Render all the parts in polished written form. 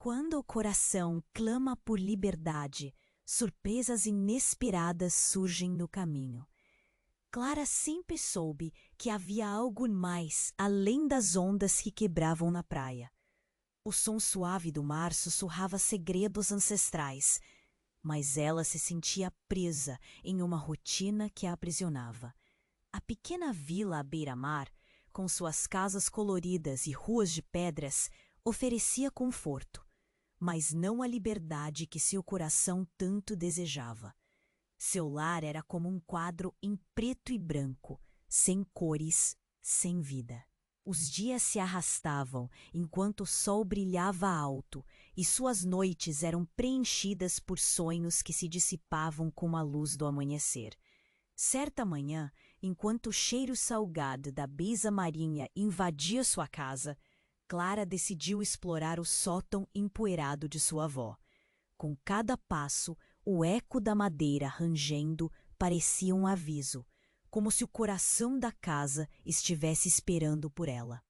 Quando o coração clama por liberdade, surpresas inesperadas surgem no caminho. Clara sempre soube que havia algo mais além das ondas que quebravam na praia. O som suave do mar sussurrava segredos ancestrais, mas ela se sentia presa em uma rotina que a aprisionava. A pequena vila à beira-mar, com suas casas coloridas e ruas de pedras, oferecia conforto, mas não a liberdade que seu coração tanto desejava. Seu lar era como um quadro em preto e branco, sem cores, sem vida. Os dias se arrastavam enquanto o sol brilhava alto e suas noites eram preenchidas por sonhos que se dissipavam com a luz do amanhecer. Certa manhã, enquanto o cheiro salgado da brisa marinha invadia sua casa, Clara decidiu explorar o sótão empoeirado de sua avó. Com cada passo, o eco da madeira rangendo parecia um aviso, como se o coração da casa estivesse esperando por ela.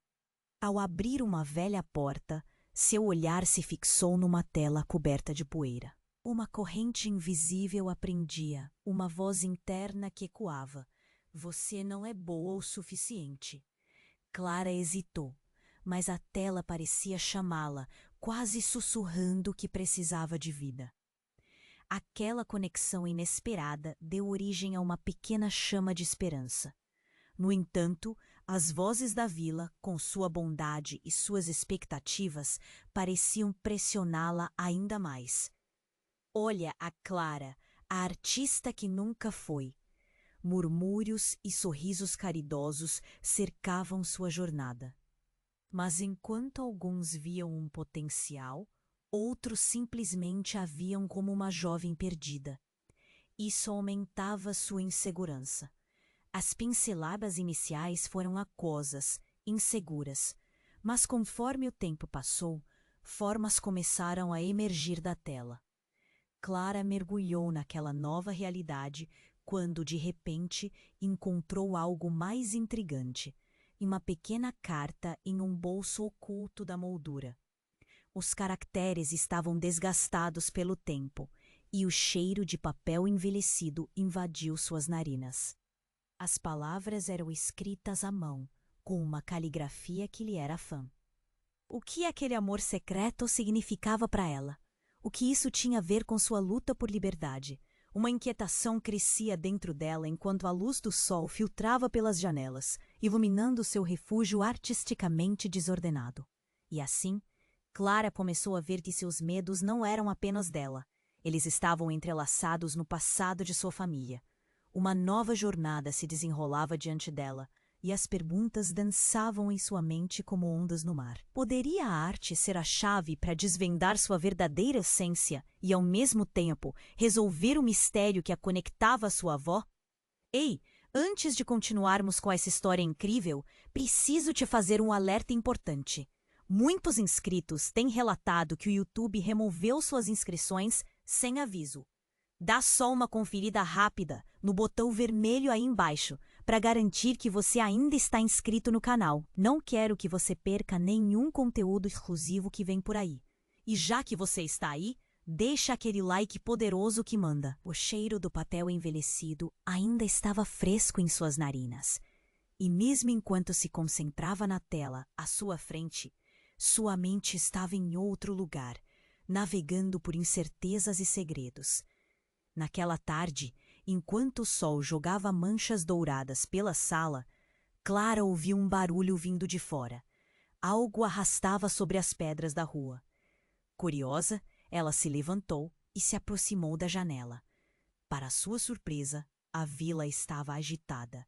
Ao abrir uma velha porta, seu olhar se fixou numa tela coberta de poeira. Uma corrente invisível a prendia, uma voz interna que ecoava: "Você não é boa o suficiente." Clara hesitou, mas a tela parecia chamá-la, quase sussurrando que precisava de vida. Aquela conexão inesperada deu origem a uma pequena chama de esperança. No entanto, as vozes da vila, com sua bondade e suas expectativas, pareciam pressioná-la ainda mais. "Olha a Clara, a artista que nunca foi." Murmúrios e sorrisos caridosos cercavam sua jornada. Mas enquanto alguns viam um potencial, outros simplesmente a viam como uma jovem perdida. Isso aumentava sua insegurança. As pinceladas iniciais foram aquosas, inseguras, mas conforme o tempo passou, formas começaram a emergir da tela. Clara mergulhou naquela nova realidade quando, de repente, encontrou algo mais intrigante: uma pequena carta em um bolso oculto da moldura. Os caracteres estavam desgastados pelo tempo e o cheiro de papel envelhecido invadiu suas narinas. As palavras eram escritas à mão, com uma caligrafia que lhe era fã. O que aquele amor secreto significava para ela? O que isso tinha a ver com sua luta por liberdade? Uma inquietação crescia dentro dela enquanto a luz do sol filtrava pelas janelas, iluminando seu refúgio artisticamente desordenado. E assim, Clara começou a ver que seus medos não eram apenas dela. Eles estavam entrelaçados no passado de sua família. Uma nova jornada se desenrolava diante dela, e as perguntas dançavam em sua mente como ondas no mar. Poderia a arte ser a chave para desvendar sua verdadeira essência e, ao mesmo tempo, resolver o mistério que a conectava à sua avó? Ei, antes de continuarmos com essa história incrível, preciso te fazer um alerta importante. Muitos inscritos têm relatado que o YouTube removeu suas inscrições sem aviso. Dá só uma conferida rápida no botão vermelho aí embaixo para garantir que você ainda está inscrito no canal. Não quero que você perca nenhum conteúdo exclusivo que vem por aí. E já que você está aí, deixa aquele like poderoso que manda. O cheiro do papel envelhecido ainda estava fresco em suas narinas. E mesmo enquanto se concentrava na tela à sua frente, sua mente estava em outro lugar, navegando por incertezas e segredos. Naquela tarde, enquanto o sol jogava manchas douradas pela sala, Clara ouviu um barulho vindo de fora. Algo arrastava sobre as pedras da rua. Curiosa, ela se levantou e se aproximou da janela. Para sua surpresa, a vila estava agitada.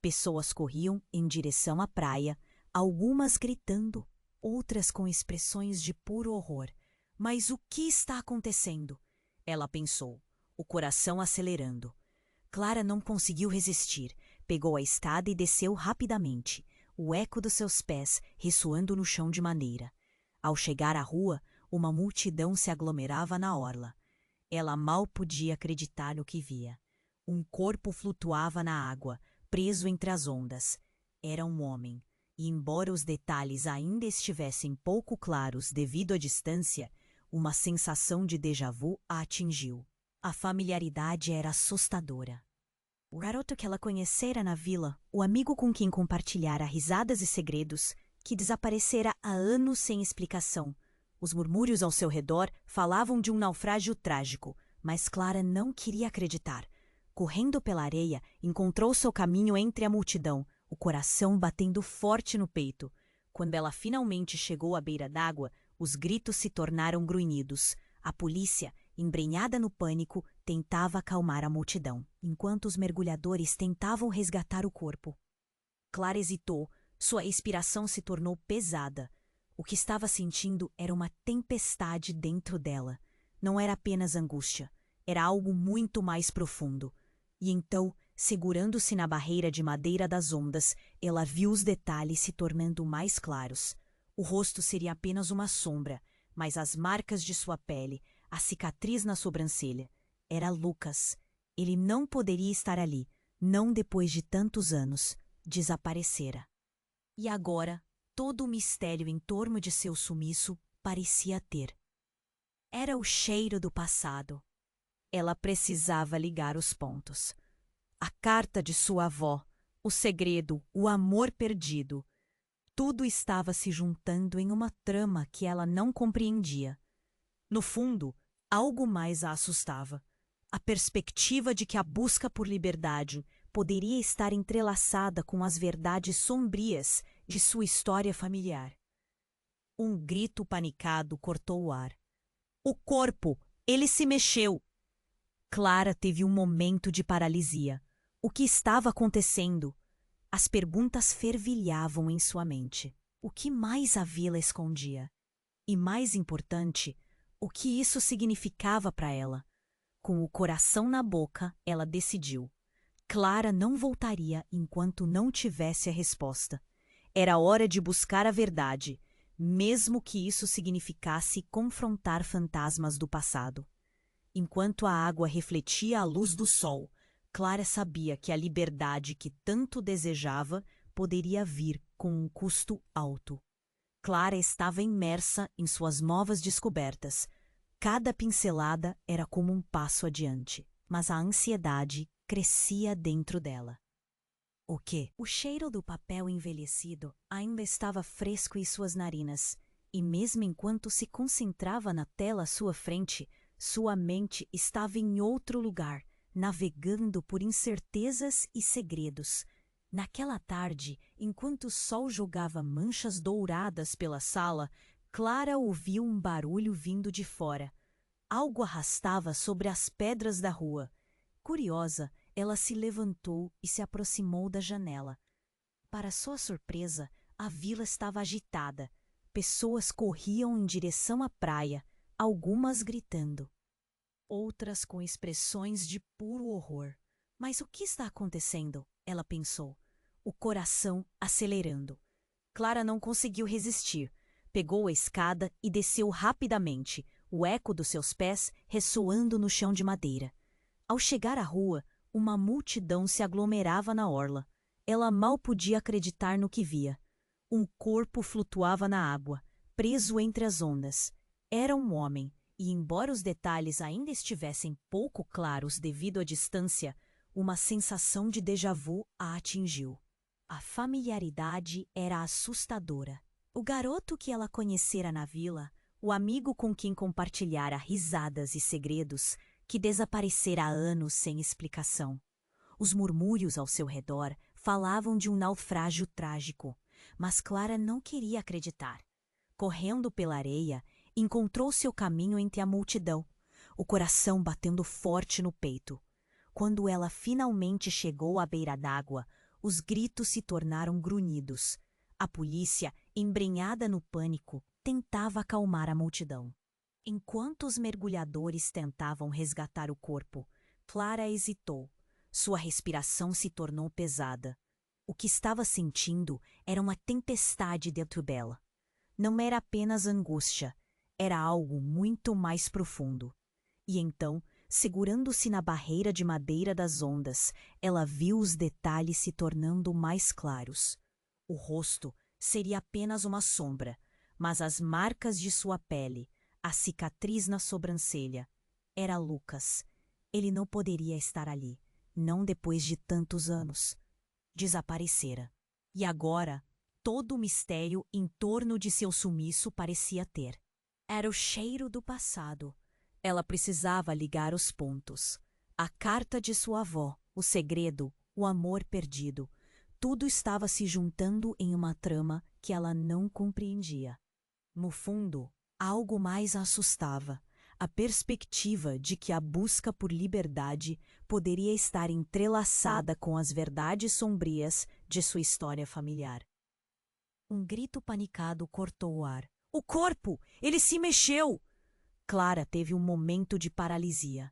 Pessoas corriam em direção à praia, algumas gritando, outras com expressões de puro horror. Mas o que está acontecendo? Ela pensou, o coração acelerando. Clara não conseguiu resistir. Pegou a escada e desceu rapidamente, o eco dos seus pés ressoando no chão de maneira. Ao chegar à rua, uma multidão se aglomerava na orla. Ela mal podia acreditar no que via. Um corpo flutuava na água, preso entre as ondas. Era um homem, e embora os detalhes ainda estivessem pouco claros devido à distância, Uma sensação de déjà-vu a atingiu. A familiaridade era assustadora. O garoto que ela conhecera na vila, o amigo com quem compartilhara risadas e segredos, que desaparecera há anos sem explicação. Os murmúrios ao seu redor falavam de um naufrágio trágico, mas Clara não queria acreditar. Correndo pela areia, encontrou seu caminho entre a multidão, o coração batendo forte no peito. Quando ela finalmente chegou à beira d'água, os gritos se tornaram grunhidos. A polícia, embrenhada no pânico, tentava acalmar a multidão, enquanto os mergulhadores tentavam resgatar o corpo. Clara hesitou, sua respiração se tornou pesada. O que estava sentindo era uma tempestade dentro dela. Não era apenas angústia, era algo muito mais profundo. E então, segurando-se na barreira de madeira das ondas, ela viu os detalhes se tornando mais claros. O rosto seria apenas uma sombra, mas as marcas de sua pele, a cicatriz na sobrancelha. Era Lucas. Ele não poderia estar ali, não depois de tantos anos. Desaparecera. E agora, todo o mistério em torno de seu sumiço parecia ter. Era o cheiro do passado. Ela precisava ligar os pontos. A carta de sua avó, o segredo, o amor perdido. Tudo estava se juntando em uma trama que ela não compreendia. No fundo, algo mais a assustava. A perspectiva de que a busca por liberdade poderia estar entrelaçada com as verdades sombrias de sua história familiar. Um grito panicado cortou o ar. O corpo! Ele se mexeu! Clara teve um momento de paralisia. O que estava acontecendo? As perguntas fervilhavam em sua mente. O que mais a vila escondia? E mais importante, o que isso significava para ela? Com o coração na boca, ela decidiu. Clara não voltaria enquanto não tivesse a resposta. Era hora de buscar a verdade, mesmo que isso significasse confrontar fantasmas do passado. Enquanto a água refletia a luz do sol, Clara sabia que a liberdade que tanto desejava poderia vir com um custo alto. Clara estava imersa em suas novas descobertas. Cada pincelada era como um passo adiante, mas a ansiedade crescia dentro dela. O quê? O cheiro do papel envelhecido ainda estava fresco em suas narinas, e mesmo enquanto se concentrava na tela à sua frente, sua mente estava em outro lugar, navegando por incertezas e segredos. Naquela tarde, enquanto o sol jogava manchas douradas pela sala, Clara ouviu um barulho vindo de fora. Algo arrastava sobre as pedras da rua. Curiosa, ela se levantou e se aproximou da janela. Para sua surpresa, a vila estava agitada. Pessoas corriam em direção à praia, algumas gritando, outras com expressões de puro horror. Mas o que está acontecendo? Ela pensou, o coração acelerando. Clara não conseguiu resistir. Pegou a escada e desceu rapidamente, o eco dos seus pés ressoando no chão de madeira. Ao chegar à rua, uma multidão se aglomerava na orla. Ela mal podia acreditar no que via. Um corpo flutuava na água, preso entre as ondas. Era um homem, e embora os detalhes ainda estivessem pouco claros devido à distância, uma sensação de déjà-vu a atingiu. A familiaridade era assustadora. O garoto que ela conhecera na vila, o amigo com quem compartilhara risadas e segredos, que desaparecera há anos sem explicação. Os murmúrios ao seu redor falavam de um naufrágio trágico, mas Clara não queria acreditar. Correndo pela areia, encontrou seu caminho entre a multidão, o coração batendo forte no peito. Quando ela finalmente chegou à beira d'água, os gritos se tornaram grunhidos. A polícia, embrenhada no pânico, tentava acalmar a multidão. Enquanto os mergulhadores tentavam resgatar o corpo, Clara hesitou. Sua respiração se tornou pesada. O que estava sentindo era uma tempestade dentro dela. Não era apenas angústia, era algo muito mais profundo. E então, segurando-se na barreira de madeira das ondas, ela viu os detalhes se tornando mais claros. O rosto seria apenas uma sombra, mas as marcas de sua pele, a cicatriz na sobrancelha. Era Lucas. Ele não poderia estar ali, não depois de tantos anos. Desaparecera. E agora, todo o mistério em torno de seu sumiço parecia ter. Era o cheiro do passado. Ela precisava ligar os pontos. A carta de sua avó, o segredo, o amor perdido. Tudo estava se juntando em uma trama que ela não compreendia. No fundo, algo mais a assustava. A perspectiva de que a busca por liberdade poderia estar entrelaçada com as verdades sombrias de sua história familiar. Um grito panicado cortou o ar. O corpo! Ele se mexeu! Clara teve um momento de paralisia.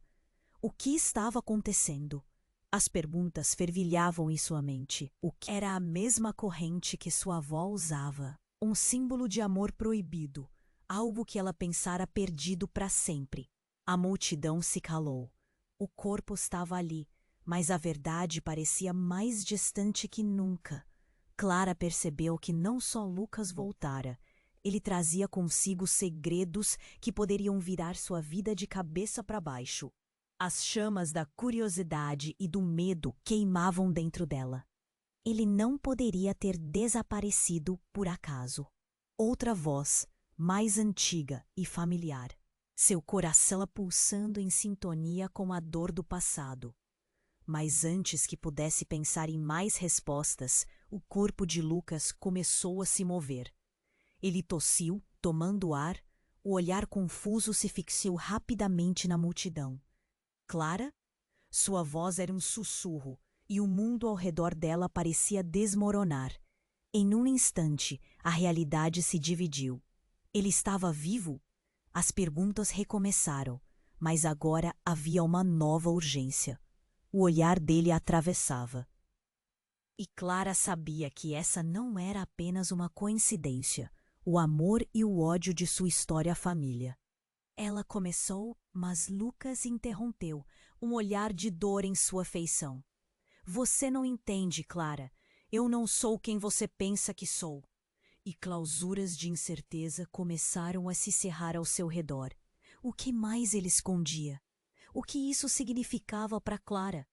O que estava acontecendo? As perguntas fervilhavam em sua mente. O que era a mesma corrente que sua avó usava? Um símbolo de amor proibido, algo que ela pensara perdido para sempre. A multidão se calou. O corpo estava ali, mas a verdade parecia mais distante que nunca. Clara percebeu que não só Lucas voltara, ele trazia consigo segredos que poderiam virar sua vida de cabeça para baixo. As chamas da curiosidade e do medo queimavam dentro dela. Ele não poderia ter desaparecido por acaso. Outra voz, mais antiga e familiar. Seu coração pulsando em sintonia com a dor do passado. Mas antes que pudesse pensar em mais respostas, o corpo de Lucas começou a se mover. Ele tossiu, tomando ar, o olhar confuso se fixou rapidamente na multidão. Clara? Sua voz era um sussurro, e o mundo ao redor dela parecia desmoronar. Em um instante, a realidade se dividiu. Ele estava vivo? As perguntas recomeçaram, mas agora havia uma nova urgência. O olhar dele a atravessava. E Clara sabia que essa não era apenas uma coincidência, o amor e o ódio de sua história família. Ela começou, mas Lucas interrompeu, um olhar de dor em sua feição. Você não entende, Clara. Eu não sou quem você pensa que sou. E clausuras de incerteza começaram a se cerrar ao seu redor. O que mais ele escondia? O que isso significava para Clara?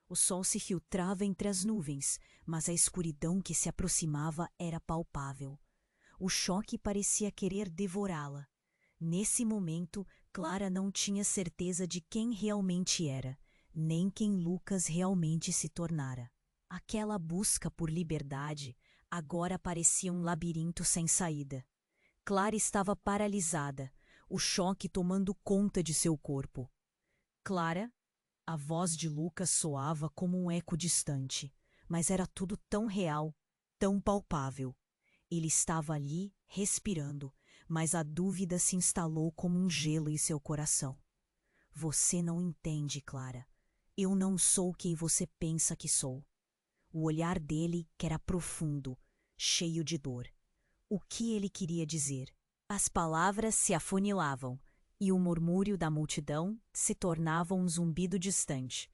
O sol se filtrava entre as nuvens, mas a escuridão que se aproximava era palpável. O choque parecia querer devorá-la. Nesse momento, Clara não tinha certeza de quem realmente era, nem quem Lucas realmente se tornara. Aquela busca por liberdade agora parecia um labirinto sem saída. Clara estava paralisada, o choque tomando conta de seu corpo. Clara? A voz de Lucas soava como um eco distante, mas era tudo tão real, tão palpável. Ele estava ali, respirando, mas a dúvida se instalou como um gelo em seu coração. Você não entende, Clara. Eu não sou quem você pensa que sou. O olhar dele, que era profundo, cheio de dor. O que ele queria dizer? As palavras se afunilavam, e o murmúrio da multidão se tornava um zumbido distante.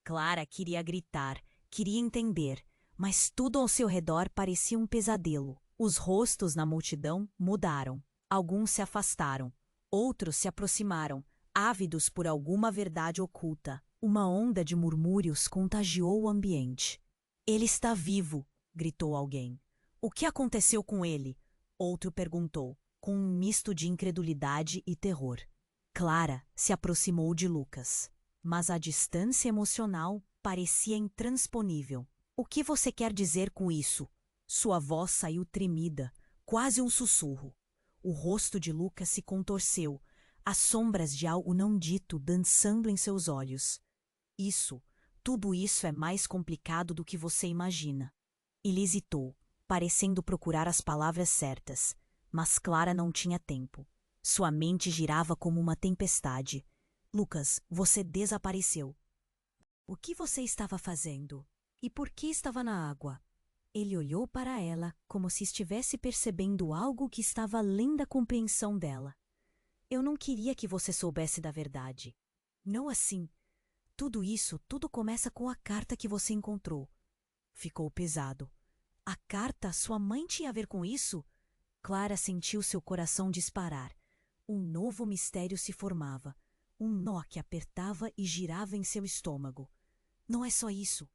Clara queria gritar, queria entender, mas tudo ao seu redor parecia um pesadelo. Os rostos na multidão mudaram. Alguns se afastaram, outros se aproximaram, ávidos por alguma verdade oculta. Uma onda de murmúrios contagiou o ambiente. Ele está vivo, gritou alguém. O que aconteceu com ele? Outro perguntou, com um misto de incredulidade e terror. Clara se aproximou de Lucas, mas a distância emocional parecia intransponível. O que você quer dizer com isso? Sua voz saiu tremida, quase um sussurro. O rosto de Lucas se contorceu, as sombras de algo não dito dançando em seus olhos. Tudo isso é mais complicado do que você imagina. Ele hesitou, parecendo procurar as palavras certas, mas Clara não tinha tempo. Sua mente girava como uma tempestade. Lucas, você desapareceu. O que você estava fazendo? E por que estava na água? Ele olhou para ela como se estivesse percebendo algo que estava além da compreensão dela. Eu não queria que você soubesse da verdade. Não assim. Tudo começa com a carta que você encontrou. Ficou pesado. A carta, sua mãe tinha a ver com isso? Clara sentiu seu coração disparar. Um novo mistério se formava, um nó que apertava e girava em seu estômago. Não é só isso,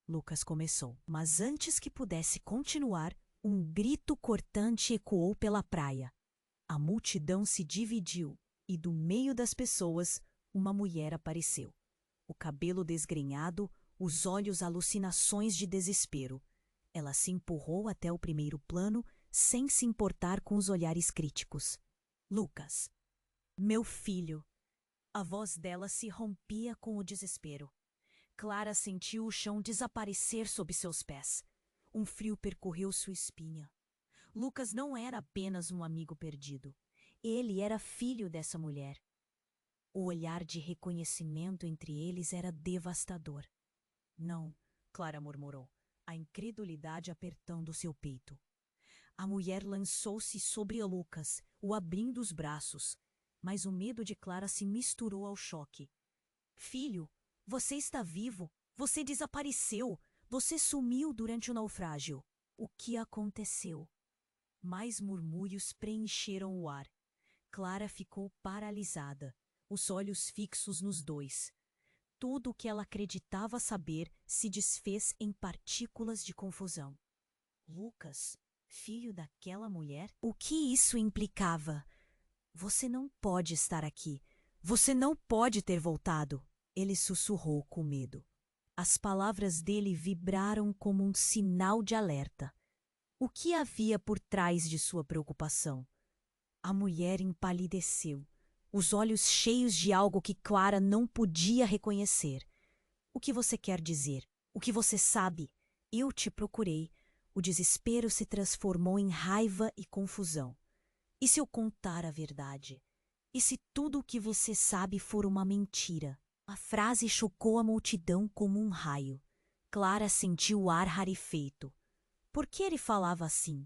Lucas começou, mas antes que pudesse continuar, um grito cortante ecoou pela praia. A multidão se dividiu e, do meio das pessoas, uma mulher apareceu. O cabelo desgrenhado, os olhos alucinações de desespero. Ela se empurrou até o primeiro plano, sem se importar com os olhares críticos. Lucas. Meu filho. A voz dela se rompia com o desespero. Clara sentiu o chão desaparecer sob seus pés. Um frio percorreu sua espinha. Lucas não era apenas um amigo perdido. Ele era filho dessa mulher. O olhar de reconhecimento entre eles era devastador. Não, Clara murmurou, a incredulidade apertando seu peito. A mulher lançou-se sobre Lucas, o abrindo os braços, mas o medo de Clara se misturou ao choque. Filho, você está vivo, você desapareceu, você sumiu durante o naufrágio. O que aconteceu? Mais murmúrios preencheram o ar. Clara ficou paralisada, os olhos fixos nos dois. Tudo o que ela acreditava saber se desfez em partículas de confusão. Lucas, filho daquela mulher? O que isso implicava? Você não pode estar aqui. Você não pode ter voltado. Ele sussurrou com medo. As palavras dele vibraram como um sinal de alerta. O que havia por trás de sua preocupação? A mulher empalideceu, os olhos cheios de algo que Clara não podia reconhecer. O que você quer dizer? O que você sabe? Eu te procurei. O desespero se transformou em raiva e confusão. E se eu contar a verdade? E se tudo o que você sabe for uma mentira? A frase chocou a multidão como um raio. Clara sentiu o ar rarefeito. Por que ele falava assim?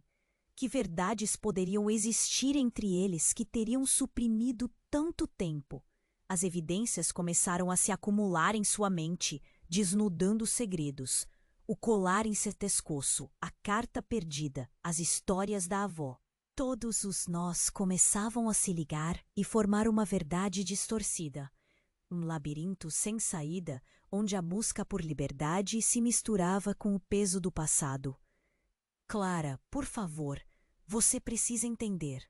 Que verdades poderiam existir entre eles que teriam suprimido tanto tempo? As evidências começaram a se acumular em sua mente, desnudando os segredos. O colar em seu pescoço, a carta perdida, as histórias da avó. Todos os nós começavam a se ligar e formar uma verdade distorcida. Um labirinto sem saída, onde a busca por liberdade se misturava com o peso do passado. Clara, por favor, você precisa entender.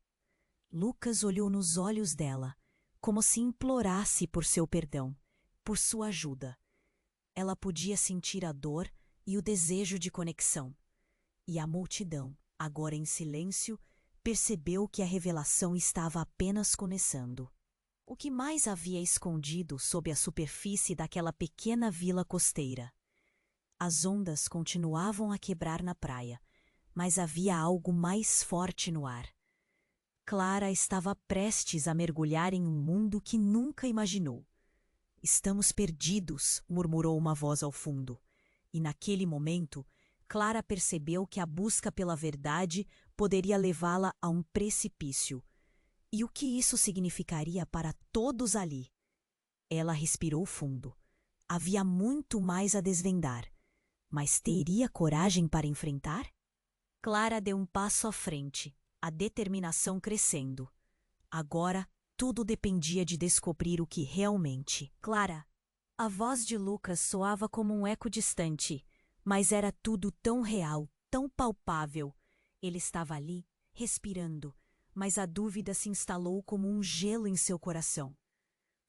Lucas olhou nos olhos dela, como se implorasse por seu perdão, por sua ajuda. Ela podia sentir a dor e o desejo de conexão. E a multidão, agora em silêncio, percebeu que a revelação estava apenas começando. O que mais havia escondido sob a superfície daquela pequena vila costeira? As ondas continuavam a quebrar na praia, mas havia algo mais forte no ar. Clara estava prestes a mergulhar em um mundo que nunca imaginou. Estamos perdidos, murmurou uma voz ao fundo. E naquele momento, Clara percebeu que a busca pela verdade poderia levá-la a um precipício. E o que isso significaria para todos ali? Ela respirou fundo. Havia muito mais a desvendar. Mas teria coragem para enfrentar? Clara deu um passo à frente, a determinação crescendo. Agora, tudo dependia de descobrir o que realmente. Clara! A voz de Lucas soava como um eco distante, mas era tudo tão real, tão palpável. Ele estava ali, respirando, mas a dúvida se instalou como um gelo em seu coração.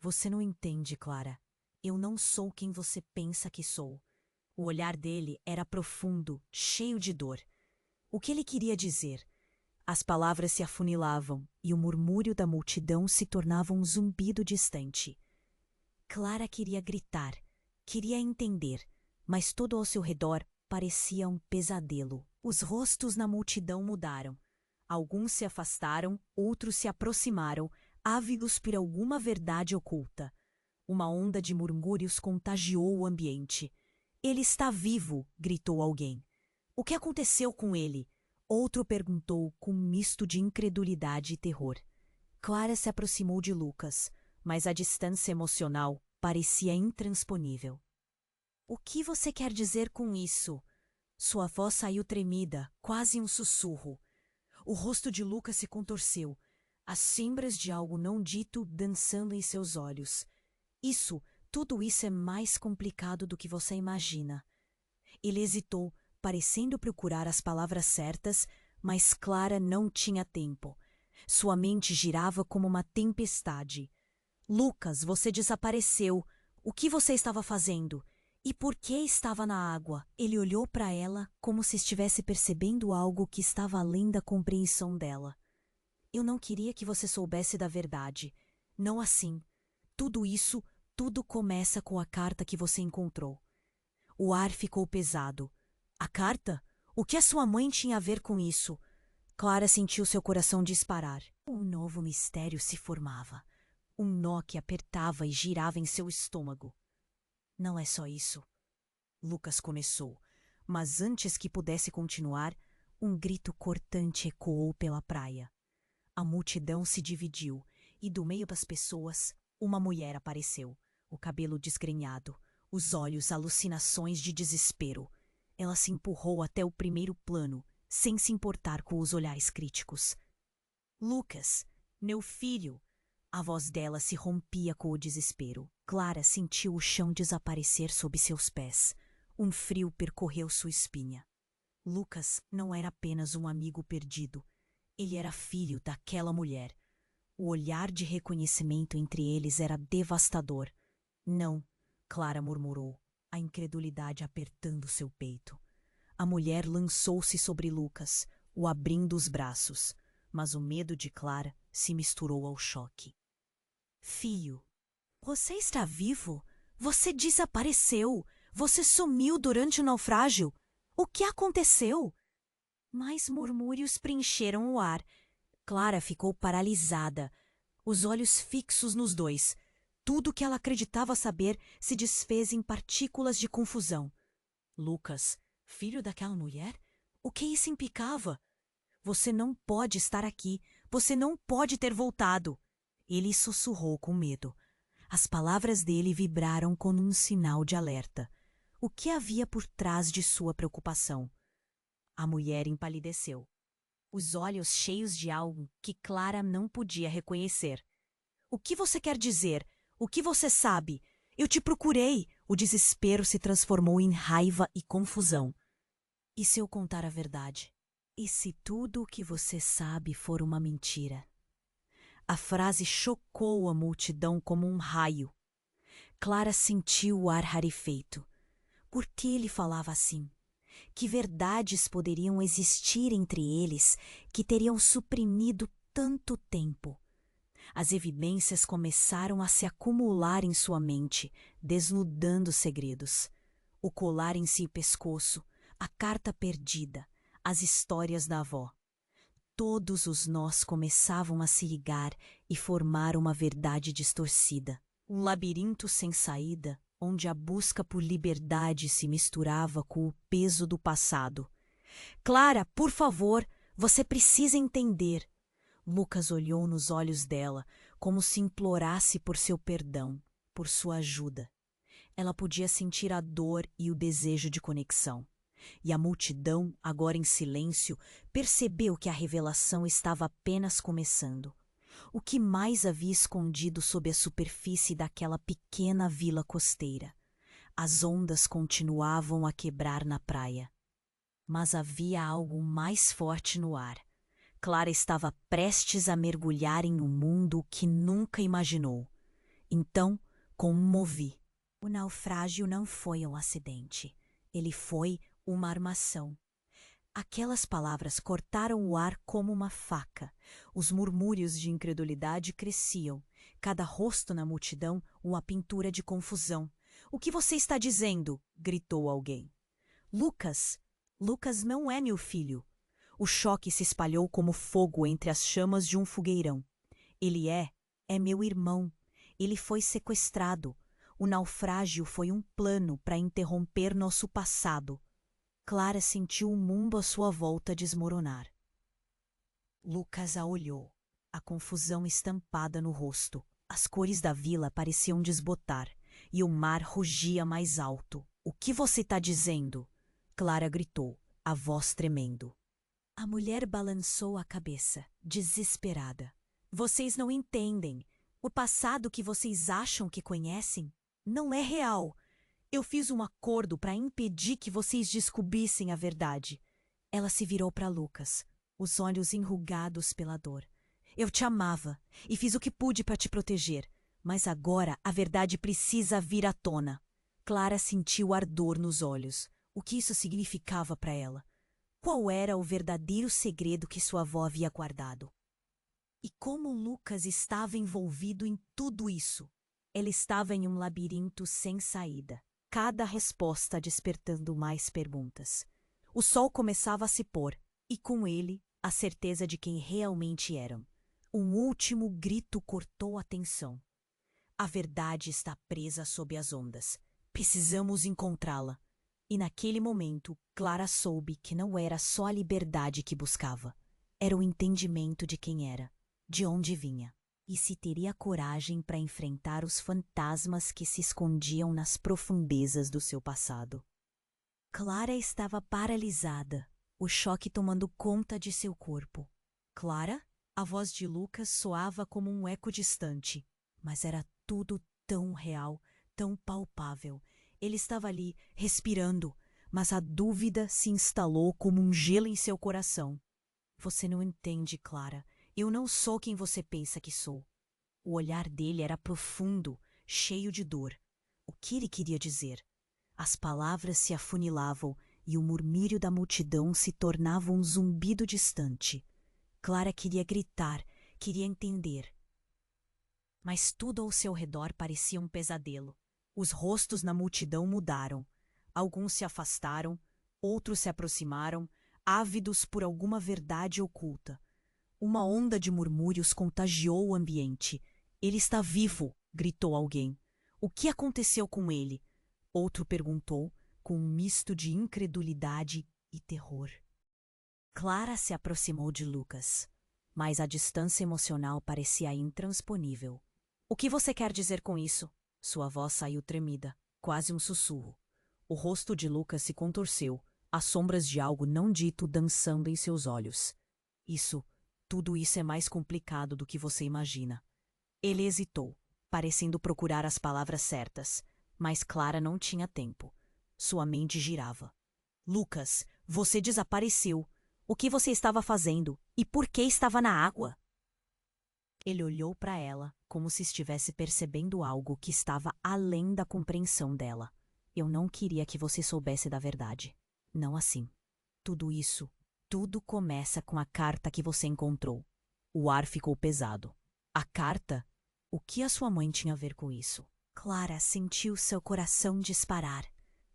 Você não entende, Clara. Eu não sou quem você pensa que sou. O olhar dele era profundo, cheio de dor. O que ele queria dizer? As palavras se afunilavam e o murmúrio da multidão se tornava um zumbido distante. Clara queria gritar, queria entender, mas todo ao seu redor parecia um pesadelo. Os rostos na multidão mudaram. Alguns se afastaram, outros se aproximaram, ávidos por alguma verdade oculta. Uma onda de murmúrios contagiou o ambiente. Ele está vivo, gritou alguém. O que aconteceu com ele? Outro perguntou com um misto de incredulidade e terror. Clara se aproximou de Lucas, mas a distância emocional parecia intransponível. O que você quer dizer com isso? Sua voz saiu tremida, quase um sussurro. O rosto de Lucas se contorceu. as sombras de algo não dito dançando em seus olhos. Tudo isso é mais complicado do que você imagina. Ele hesitou, parecendo procurar as palavras certas, mas Clara não tinha tempo. Sua mente girava como uma tempestade. Lucas, você desapareceu. O que você estava fazendo? E por que estava na água? Ele olhou para ela como se estivesse percebendo algo que estava além da compreensão dela. Eu não queria que você soubesse da verdade. Não assim. Tudo começa com a carta que você encontrou. O ar ficou pesado. A carta? O que a sua mãe tinha a ver com isso? Clara sentiu seu coração disparar. Um novo mistério se formava. Um nó que apertava e girava em seu estômago. Não é só isso. Lucas começou, mas antes que pudesse continuar, um grito cortante ecoou pela praia. A multidão se dividiu e, do meio das pessoas, uma mulher apareceu, o cabelo desgrenhado, os olhos alucinações de desespero. Ela se empurrou até o primeiro plano, sem se importar com os olhares críticos. Lucas, meu filho! A voz dela se rompia com o desespero. Clara sentiu o chão desaparecer sob seus pés. Um frio percorreu sua espinha. Lucas não era apenas um amigo perdido. Ele era filho daquela mulher. O olhar de reconhecimento entre eles era devastador. Não, Clara murmurou, a incredulidade apertando seu peito. A mulher lançou-se sobre Lucas, o abrindo os braços, mas o medo de Clara se misturou ao choque. Filho, você está vivo? Você desapareceu! Você sumiu durante o naufrágio! O que aconteceu? Mais murmúrios preencheram o ar. Clara ficou paralisada, os olhos fixos nos dois. Tudo o que ela acreditava saber se desfez em partículas de confusão. Lucas, filho daquela mulher? O que isso implicava? Você não pode estar aqui. Você não pode ter voltado. Ele sussurrou com medo. As palavras dele vibraram como um sinal de alerta. O que havia por trás de sua preocupação? A mulher empalideceu, os olhos cheios de algo que Clara não podia reconhecer. O que você quer dizer? O que você sabe? Eu te procurei! O desespero se transformou em raiva e confusão. E se eu contar a verdade? E se tudo o que você sabe for uma mentira? A frase chocou a multidão como um raio. Clara sentiu o ar rarefeito. Por que ele falava assim? Que verdades poderiam existir entre eles que teriam suprimido tanto tempo? As evidências começaram a se acumular em sua mente, desnudando segredos. O colar em seu pescoço, a carta perdida, as histórias da avó. Todos os nós começavam a se ligar e formar uma verdade distorcida. Um labirinto sem saída, onde a busca por liberdade se misturava com o peso do passado. Clara, por favor, você precisa entender. Lucas olhou nos olhos dela, como se implorasse por seu perdão, por sua ajuda. Ela podia sentir a dor e o desejo de conexão. E a multidão, agora em silêncio, percebeu que a revelação estava apenas começando. O que mais havia escondido sob a superfície daquela pequena vila costeira? As ondas continuavam a quebrar na praia. Mas havia algo mais forte no ar. Clara estava prestes a mergulhar em um mundo que nunca imaginou. Então, comovi. O naufrágio não foi um acidente. Ele foi uma armação. Aquelas palavras cortaram o ar como uma faca. Os murmúrios de incredulidade cresciam. Cada rosto na multidão, uma pintura de confusão. O que você está dizendo? Gritou alguém. Lucas! Lucas não é meu filho. O choque se espalhou como fogo entre as chamas de um fogueirão. Ele é meu irmão. Ele foi sequestrado. O naufrágio foi um plano para interromper nosso passado. Clara sentiu o mundo à sua volta desmoronar. Lucas a olhou, a confusão estampada no rosto. As cores da vila pareciam desbotar, e o mar rugia mais alto. O que você está dizendo? Clara gritou, a voz tremendo. A mulher balançou a cabeça, desesperada. Vocês não entendem. O passado que vocês acham que conhecem não é real. Eu fiz um acordo para impedir que vocês descobrissem a verdade. Ela se virou para Lucas, os olhos enrugados pela dor. Eu te amava e fiz o que pude para te proteger, mas agora a verdade precisa vir à tona. Clara sentiu ardor nos olhos. O que isso significava para ela? Qual era o verdadeiro segredo que sua avó havia guardado? E como Lucas estava envolvido em tudo isso? Ele estava em um labirinto sem saída, cada resposta despertando mais perguntas. O sol começava a se pôr, e com ele, a certeza de quem realmente eram. Um último grito cortou a tensão. A verdade está presa sob as ondas. Precisamos encontrá-la. E naquele momento, Clara soube que não era só a liberdade que buscava. Era o entendimento de quem era, de onde vinha, e se teria coragem para enfrentar os fantasmas que se escondiam nas profundezas do seu passado. Clara estava paralisada, o choque tomando conta de seu corpo. Clara? A voz de Lucas soava como um eco distante, mas era tudo tão real, tão palpável. Ele estava ali, respirando, mas a dúvida se instalou como um gelo em seu coração. Você não entende, Clara. Eu não sou quem você pensa que sou. O olhar dele era profundo, cheio de dor. O que ele queria dizer? As palavras se afunilavam e o murmúrio da multidão se tornava um zumbido distante. Clara queria gritar, queria entender. Mas tudo ao seu redor parecia um pesadelo. Os rostos na multidão mudaram. Alguns se afastaram, outros se aproximaram, ávidos por alguma verdade oculta. Uma onda de murmúrios contagiou o ambiente. Ele está vivo, gritou alguém. O que aconteceu com ele? Outro perguntou, com um misto de incredulidade e terror. Clara se aproximou de Lucas, mas a distância emocional parecia intransponível. O que você quer dizer com isso? Sua voz saiu tremida, quase um sussurro. O rosto de Lucas se contorceu, as sombras de algo não dito dançando em seus olhos. Tudo isso é mais complicado do que você imagina. Ele hesitou, parecendo procurar as palavras certas, mas Clara não tinha tempo. Sua mente girava. Lucas, você desapareceu. O que você estava fazendo? E por que estava na água? Ele olhou para ela, como se estivesse percebendo algo que estava além da compreensão dela. Eu não queria que você soubesse da verdade. Não assim. Tudo começa com a carta que você encontrou. O ar ficou pesado. A carta? O que a sua mãe tinha a ver com isso? Clara sentiu seu coração disparar.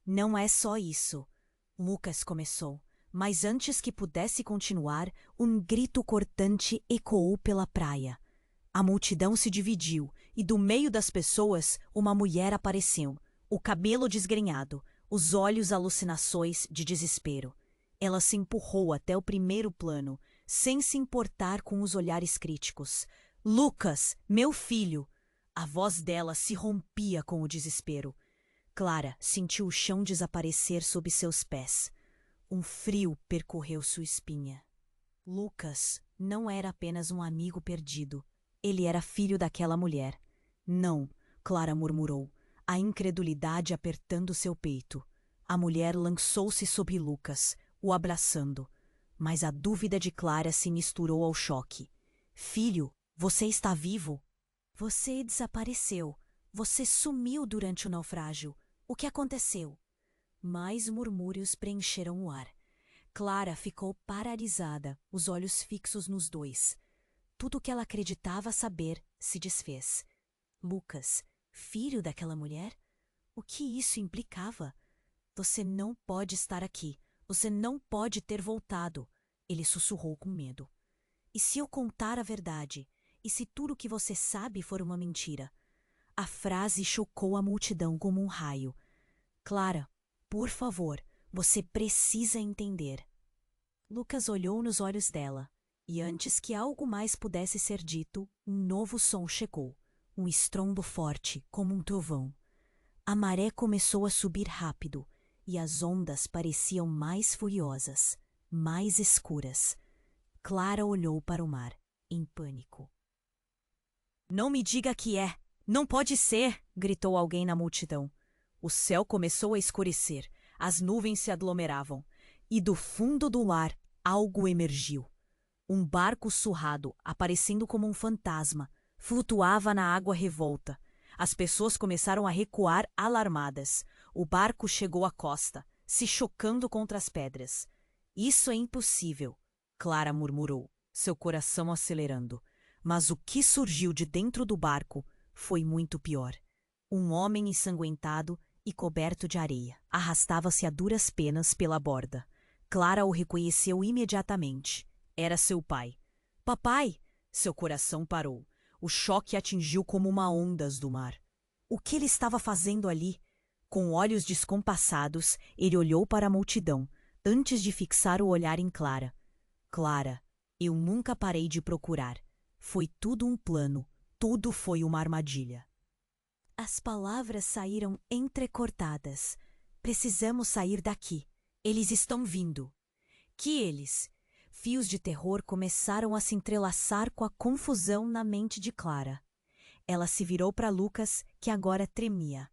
Não é só isso. Lucas começou, mas antes que pudesse continuar, um grito cortante ecoou pela praia. A multidão se dividiu e do meio das pessoas uma mulher apareceu, o cabelo desgrenhado, os olhos alucinações de desespero. Ela se empurrou até o primeiro plano, sem se importar com os olhares críticos. Lucas, meu filho! A voz dela se rompia com o desespero. Clara sentiu o chão desaparecer sob seus pés. Um frio percorreu sua espinha. Lucas não era apenas um amigo perdido. Ele era filho daquela mulher. Não, Clara murmurou, a incredulidade apertando seu peito. A mulher lançou-se sobre Lucas, o abraçando. Mas a dúvida de Clara se misturou ao choque. Filho, você está vivo? Você desapareceu. Você sumiu durante o naufrágio. O que aconteceu? Mais murmúrios preencheram o ar. Clara ficou paralisada, os olhos fixos nos dois. Tudo o que ela acreditava saber se desfez. Lucas, filho daquela mulher? O que isso implicava? Você não pode estar aqui. Você não pode ter voltado. Ele sussurrou com medo. E se eu contar a verdade? E se tudo o que você sabe for uma mentira? A frase chocou a multidão como um raio. Clara, por favor, você precisa entender. Lucas olhou nos olhos dela, e antes que algo mais pudesse ser dito, um novo som chegou, um estrondo forte, como um trovão. A maré começou a subir rápido, e as ondas pareciam mais furiosas, mais escuras. Clara olhou para o mar, em pânico. Não me diga que é! Não pode ser! Gritou alguém na multidão. O céu começou a escurecer, as nuvens se aglomeravam, e do fundo do mar algo emergiu. Um barco surrado, aparecendo como um fantasma, flutuava na água revolta. As pessoas começaram a recuar alarmadas. O barco chegou à costa, se chocando contra as pedras. Isso é impossível, Clara murmurou, seu coração acelerando. Mas o que surgiu de dentro do barco foi muito pior. Um homem ensanguentado e coberto de areia arrastava-se a duras penas pela borda. Clara o reconheceu imediatamente. Era seu pai. Papai! Seu coração parou. O choque atingiu como uma ondas do mar. O que ele estava fazendo ali? Com olhos descompassados, ele olhou para a multidão, antes de fixar o olhar em Clara. Clara, eu nunca parei de procurar. Foi tudo um plano, tudo foi uma armadilha. As palavras saíram entrecortadas. Precisamos sair daqui. Eles estão vindo. Que eles? Fios de terror começaram a se entrelaçar com a confusão na mente de Clara. Ela se virou para Lucas, que agora tremia.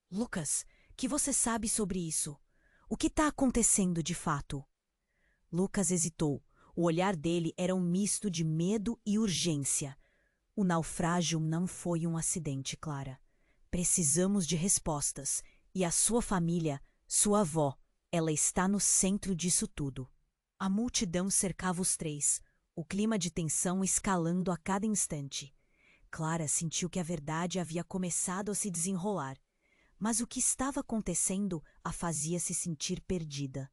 Lucas, que você sabe sobre isso? O que está acontecendo de fato? Lucas hesitou. O olhar dele era um misto de medo e urgência. O naufrágio não foi um acidente, Clara. Precisamos de respostas. E a sua família, sua avó, ela está no centro disso tudo. A multidão cercava os três, o clima de tensão escalando a cada instante. Clara sentiu que a verdade havia começado a se desenrolar, mas o que estava acontecendo a fazia se sentir perdida.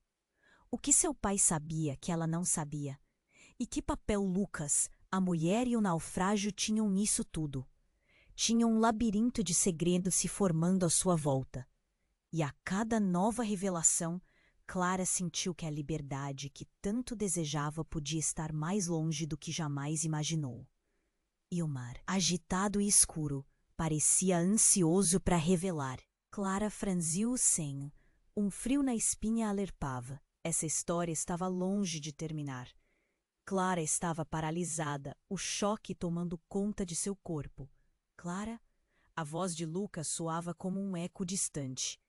O que seu pai sabia que ela não sabia? E que papel Lucas, a mulher e o naufrágio tinham nisso tudo? Tinha um labirinto de segredos se formando à sua volta. E a cada nova revelação, Clara sentiu que a liberdade que tanto desejava podia estar mais longe do que jamais imaginou. E o mar, agitado e escuro, parecia ansioso para revelar. Clara franziu o senho. Um frio na espinha a alertava. Essa história estava longe de terminar. Clara estava paralisada, o choque tomando conta de seu corpo. Clara? A voz de Lucas soava como um eco distante.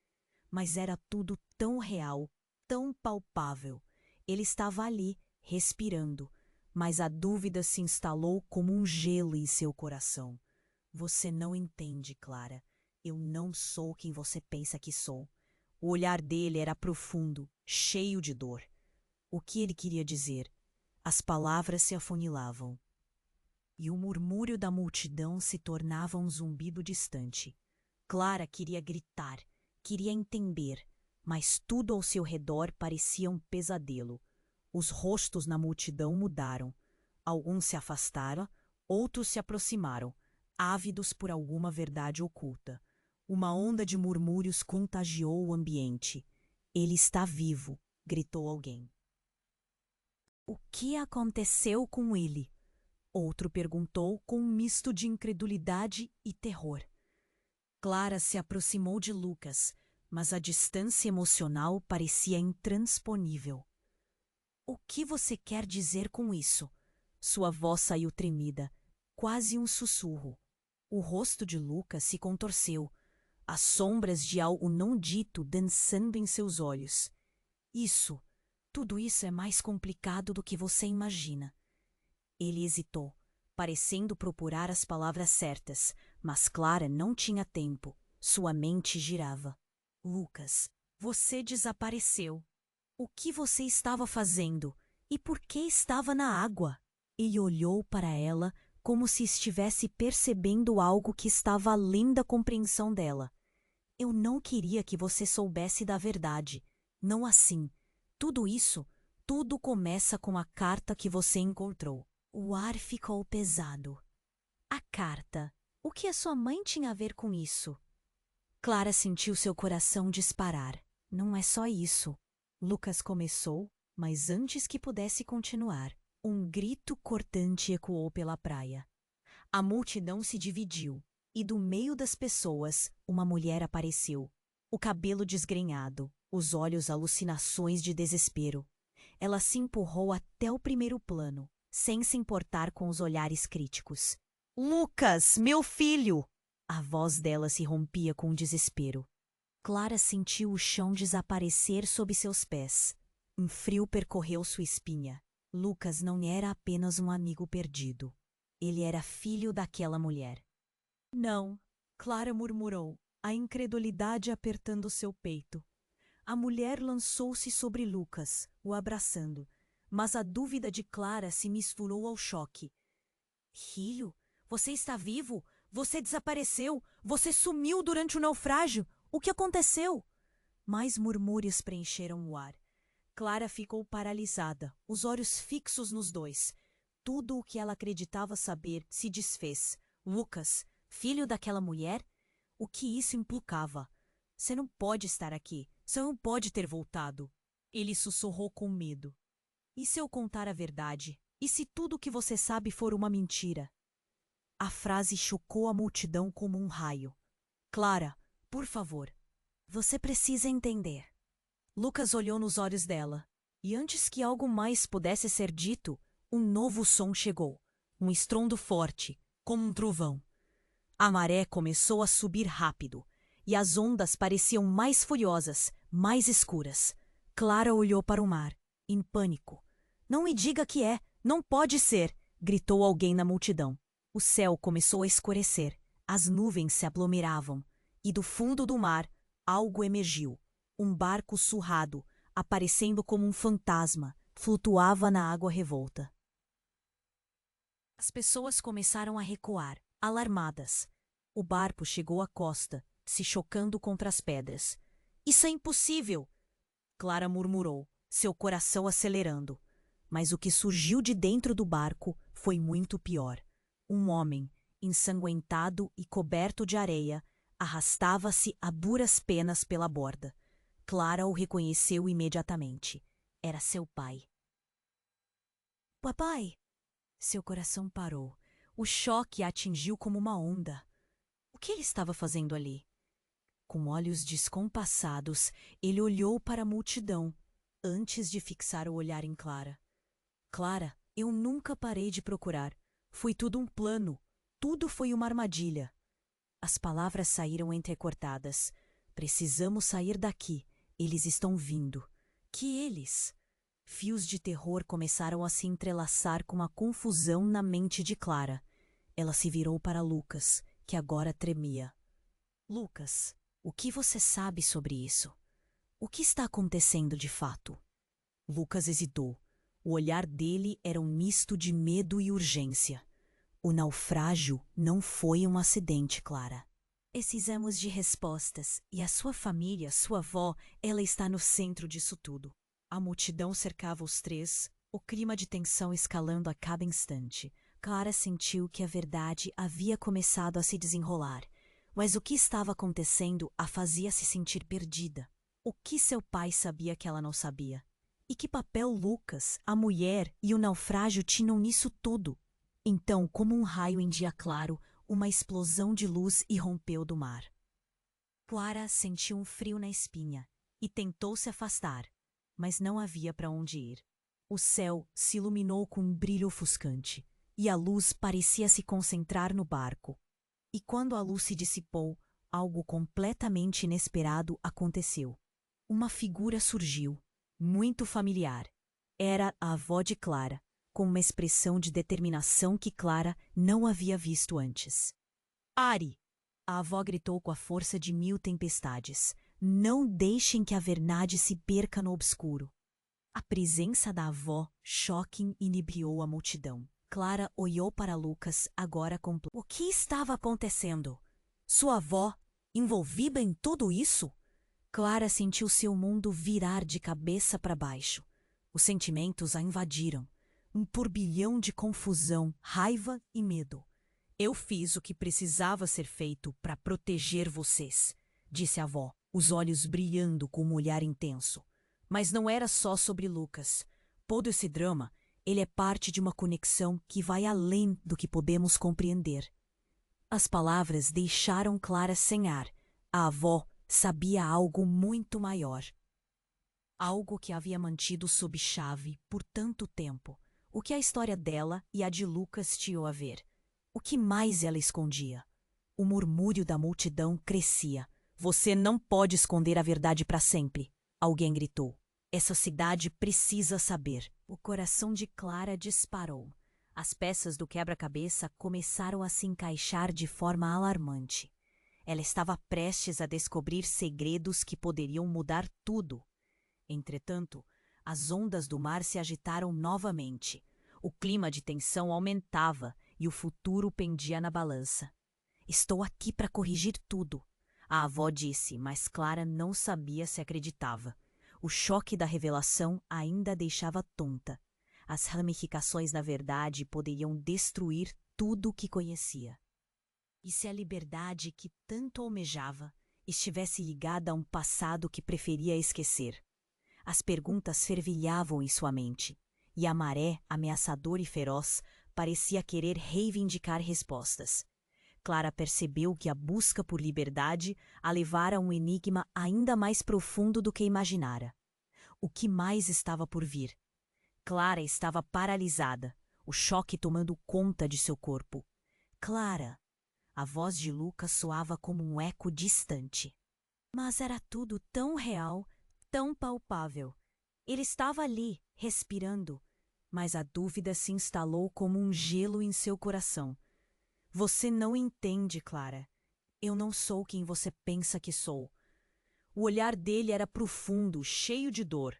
Mas era tudo tão real, tão palpável. Ele estava ali, respirando, mas a dúvida se instalou como um gelo em seu coração. Você não entende, Clara. Eu não sou quem você pensa que sou. O olhar dele era profundo, cheio de dor. O que ele queria dizer? As palavras se afunilavam. E o murmúrio da multidão se tornava um zumbido distante. Clara queria gritar, queria entender, mas tudo ao seu redor parecia um pesadelo. Os rostos na multidão mudaram. Alguns se afastaram, outros se aproximaram, ávidos por alguma verdade oculta. Uma onda de murmúrios contagiou o ambiente. Ele está vivo, gritou alguém. O que aconteceu com ele? Outro perguntou com um misto de incredulidade e terror. Clara se aproximou de Lucas, mas a distância emocional parecia intransponível. O que você quer dizer com isso? Sua voz saiu tremida, quase um sussurro. O rosto de Lucas se contorceu, as sombras de algo não dito dançando em seus olhos. Tudo isso é mais complicado do que você imagina. Ele hesitou, parecendo procurar as palavras certas, mas Clara não tinha tempo. Sua mente girava. Lucas, você desapareceu. O que você estava fazendo? E por que estava na água? Ele olhou para ela como se estivesse percebendo algo que estava além da compreensão dela. Eu não queria que você soubesse da verdade. Não assim. Tudo começa com a carta que você encontrou. O ar ficou pesado. A carta. O que a sua mãe tinha a ver com isso? Clara sentiu seu coração disparar. Não é só isso. Lucas começou, mas antes que pudesse continuar, um grito cortante ecoou pela praia. A multidão se dividiu, e do meio das pessoas, uma mulher apareceu. O cabelo desgrenhado, os olhos alucinações de desespero. Ela se empurrou até o primeiro plano, sem se importar com os olhares críticos. Lucas, meu filho! A voz dela se rompia com desespero. Clara sentiu o chão desaparecer sob seus pés. Um frio percorreu sua espinha. Lucas não era apenas um amigo perdido. Ele era filho daquela mulher. Não, Clara murmurou, a incredulidade apertando seu peito. A mulher lançou-se sobre Lucas, o abraçando, mas a dúvida de Clara se misturou ao choque. Filho, você está vivo? Você desapareceu? Você sumiu durante o naufrágio? O que aconteceu? Mais murmúrios preencheram o ar. Clara ficou paralisada, os olhos fixos nos dois. Tudo o que ela acreditava saber se desfez. Lucas, filho daquela mulher? O que isso implicava? Você não pode estar aqui. Você não pode ter voltado. Ele sussurrou com medo. E se eu contar a verdade? E se tudo o que você sabe for uma mentira? A frase chocou a multidão como um raio. Clara, por favor, você precisa entender. Lucas olhou nos olhos dela, e antes que algo mais pudesse ser dito, um novo som chegou. Um estrondo forte, como um trovão. A maré começou a subir rápido, e as ondas pareciam mais furiosas, mais escuras. Clara olhou para o mar, em pânico. Não me diga que é, não pode ser, gritou alguém na multidão. O céu começou a escurecer, as nuvens se aglomeravam, e do fundo do mar, algo emergiu. Um barco surrado, aparecendo como um fantasma, flutuava na água revolta. As pessoas começaram a recuar, alarmadas. O barco chegou à costa, se chocando contra as pedras. Isso é impossível! Clara murmurou, seu coração acelerando. Mas o que surgiu de dentro do barco foi muito pior. Um homem, ensanguentado e coberto de areia, arrastava-se a duras penas pela borda. Clara o reconheceu imediatamente. Era seu pai. Papai! Seu coração parou. O choque a atingiu como uma onda. O que ele estava fazendo ali? Com olhos descompassados, ele olhou para a multidão, antes de fixar o olhar em Clara. Clara, eu nunca parei de procurar. Foi tudo um plano. Tudo foi uma armadilha. As palavras saíram entrecortadas. Precisamos sair daqui. Eles estão vindo. Que eles? Fios de terror começaram a se entrelaçar com a confusão na mente de Clara. Ela se virou para Lucas, que agora tremia. Lucas, o que você sabe sobre isso? O que está acontecendo de fato? Lucas hesitou. O olhar dele era um misto de medo e urgência. O naufrágio não foi um acidente, Clara. Precisamos de respostas, e a sua família, sua avó, ela está no centro disso tudo. A multidão cercava os três, o clima de tensão escalando a cada instante. Clara sentiu que a verdade havia começado a se desenrolar, mas o que estava acontecendo a fazia se sentir perdida. O que seu pai sabia que ela não sabia? E que papel Lucas, a mulher e o naufrágio tinham nisso tudo? Então, como um raio em dia claro, uma explosão de luz irrompeu do mar. Clara sentiu um frio na espinha e tentou se afastar, mas não havia para onde ir. O céu se iluminou com um brilho ofuscante, e a luz parecia se concentrar no barco. E quando a luz se dissipou, algo completamente inesperado aconteceu. Uma figura surgiu, muito familiar. Era a avó de Clara, com uma expressão de determinação que Clara não havia visto antes. Ari! A avó gritou com a força de 1000 tempestades. Não deixem que a verdade se perca no obscuro. A presença da avó, choque, inebriou a multidão. Clara olhou para Lucas, agora com... O que estava acontecendo? Sua avó, envolvida em tudo isso? Clara sentiu seu mundo virar de cabeça para baixo. Os sentimentos a invadiram. Um turbilhão de confusão, raiva e medo. Eu fiz o que precisava ser feito para proteger vocês, disse a avó, os olhos brilhando com um olhar intenso. Mas não era só sobre Lucas. Todo esse drama, ele é parte de uma conexão que vai além do que podemos compreender. As palavras deixaram Clara sem ar. A avó sabia algo muito maior. Algo que havia mantido sob chave por tanto tempo. O que a história dela e a de Lucas tinham a ver? O que mais ela escondia? O murmúrio da multidão crescia. Você não pode esconder a verdade para sempre, alguém gritou. Essa cidade precisa saber. O coração de Clara disparou. As peças do quebra-cabeça começaram a se encaixar de forma alarmante. Ela estava prestes a descobrir segredos que poderiam mudar tudo. Entretanto, as ondas do mar se agitaram novamente. O clima de tensão aumentava e o futuro pendia na balança. Estou aqui para corrigir tudo, a avó disse, mas Clara não sabia se acreditava. O choque da revelação ainda a deixava tonta. As ramificações da verdade poderiam destruir tudo o que conhecia. E se a liberdade que tanto almejava estivesse ligada a um passado que preferia esquecer? As perguntas fervilhavam em sua mente, e a maré, ameaçadora e feroz, parecia querer reivindicar respostas. Clara percebeu que a busca por liberdade a levara a um enigma ainda mais profundo do que imaginara. O que mais estava por vir? Clara estava paralisada, o choque tomando conta de seu corpo. Clara! A voz de Lucas soava como um eco distante. Mas era tudo tão real, tão palpável. Ele estava ali, respirando, mas a dúvida se instalou como um gelo em seu coração. Você não entende, Clara. Eu não sou quem você pensa que sou. O olhar dele era profundo, cheio de dor.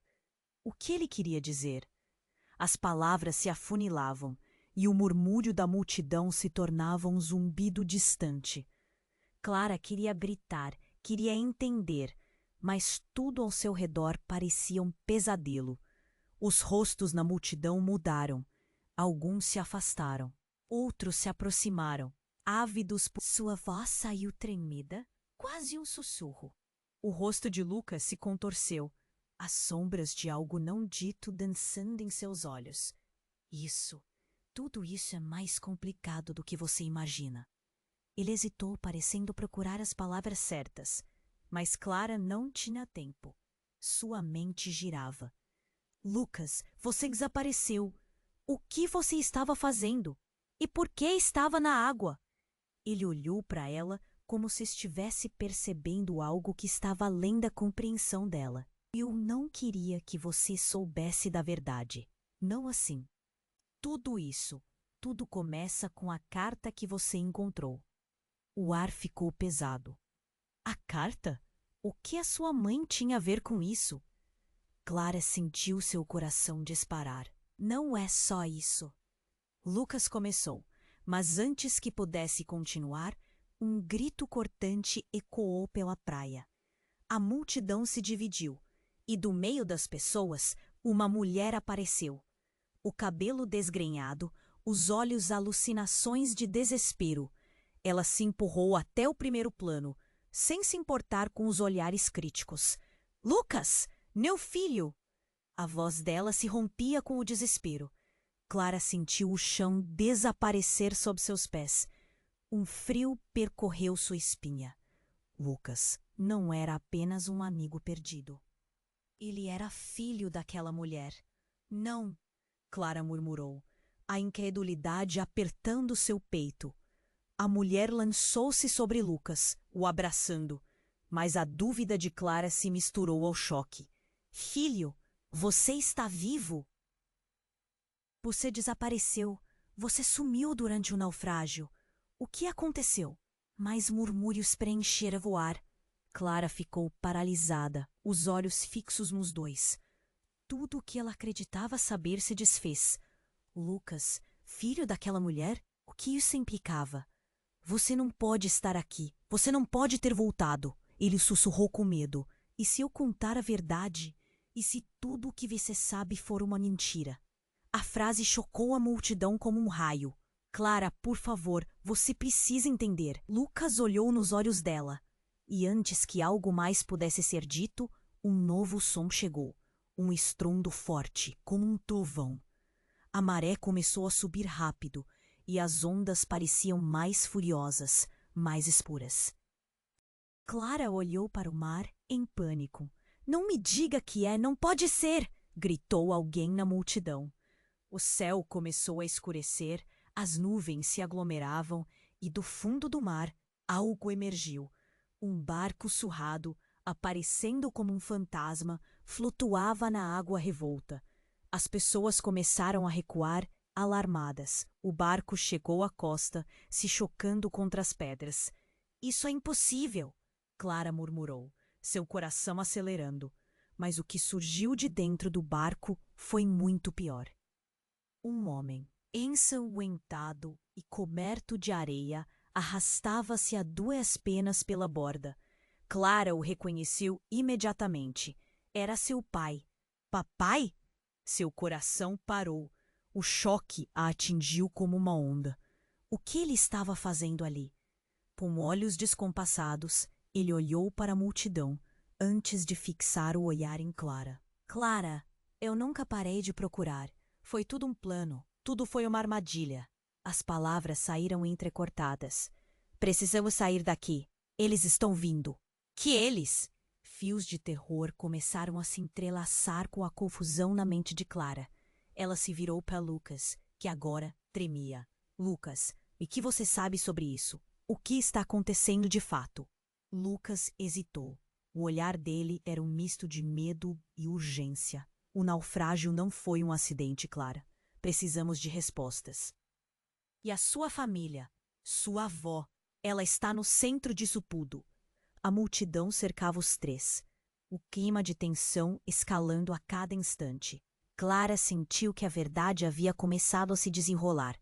O que ele queria dizer? As palavras se afunilavam e o murmúrio da multidão se tornava um zumbido distante. Clara queria gritar, queria entender, mas tudo ao seu redor parecia um pesadelo. Os rostos na multidão mudaram. Alguns se afastaram. Outros se aproximaram, ávidos por... Sua voz saiu tremida, quase um sussurro. O rosto de Lucas se contorceu, as sombras de algo não dito dançando em seus olhos. Tudo isso é mais complicado do que você imagina. Ele hesitou, parecendo procurar as palavras certas, mas Clara não tinha tempo. Sua mente girava. Lucas, você desapareceu. O que você estava fazendo? E por que estava na água? Ele olhou para ela como se estivesse percebendo algo que estava além da compreensão dela. Eu não queria que você soubesse da verdade. Não assim. Tudo começa com a carta que você encontrou. O ar ficou pesado. A carta? O que a sua mãe tinha a ver com isso? Clara sentiu seu coração disparar. Não é só isso. Lucas começou, mas antes que pudesse continuar, um grito cortante ecoou pela praia. A multidão se dividiu, e do meio das pessoas, uma mulher apareceu. O cabelo desgrenhado, os olhos alucinações de desespero. Ela se empurrou até o primeiro plano, sem se importar com os olhares críticos. — Lucas! Meu filho! A voz dela se rompia com o desespero. Clara sentiu o chão desaparecer sob seus pés. Um frio percorreu sua espinha. Lucas não era apenas um amigo perdido. Ele era filho daquela mulher. Não, Clara murmurou, a incredulidade apertando seu peito. A mulher lançou-se sobre Lucas, o abraçando, mas a dúvida de Clara se misturou ao choque. Filho, você está vivo? Você desapareceu. Você sumiu durante o naufrágio. O que aconteceu? Mais murmúrios preencheram o ar. Clara ficou paralisada, os olhos fixos nos dois. Tudo o que ela acreditava saber se desfez. Lucas, filho daquela mulher? O que isso implicava? Você não pode estar aqui. Você não pode ter voltado. Ele sussurrou com medo. E se eu contar a verdade? E se tudo o que você sabe for uma mentira? A frase chocou a multidão como um raio. Clara, por favor, você precisa entender. Lucas olhou nos olhos dela. E antes que algo mais pudesse ser dito, um novo som chegou. Um estrondo forte, como um trovão. A maré começou a subir rápido, e as ondas pareciam mais furiosas, mais escuras. Clara olhou para o mar em pânico. Não me diga que é, não pode ser! Gritou alguém na multidão. O céu começou a escurecer, As nuvens se aglomeravam e do fundo do mar algo emergiu. Um barco surrado, aparecendo como um fantasma, flutuava na água revolta. As pessoas começaram a recuar, alarmadas. O barco chegou à costa, se chocando contra as pedras. Isso é impossível, Clara murmurou, seu coração acelerando. Mas o que surgiu de dentro do barco foi muito pior. Um homem, ensanguentado e coberto de areia, arrastava-se a duas penas pela borda. Clara o reconheceu imediatamente. Era seu pai. Papai? Seu coração parou. O choque a atingiu como uma onda. O que ele estava fazendo ali? Com olhos descompassados, ele olhou para a multidão, antes de fixar o olhar em Clara. Clara, eu nunca parei de procurar. Foi tudo um plano. Tudo foi uma armadilha. As palavras saíram entrecortadas. Precisamos sair daqui. Eles estão vindo. Que eles? Fios de terror começaram a se entrelaçar com a confusão na mente de Clara. Ela se virou para Lucas, que agora tremia. Lucas, e que você sabe sobre isso? O que está acontecendo de fato? Lucas hesitou. O olhar dele era um misto de medo e urgência. O naufrágio não foi um acidente, Clara. Precisamos de respostas. E a sua família? Sua avó? Ela está no centro disso tudo. A multidão cercava os três. O clima de tensão escalando a cada instante. Clara sentiu que a verdade havia começado a se desenrolar,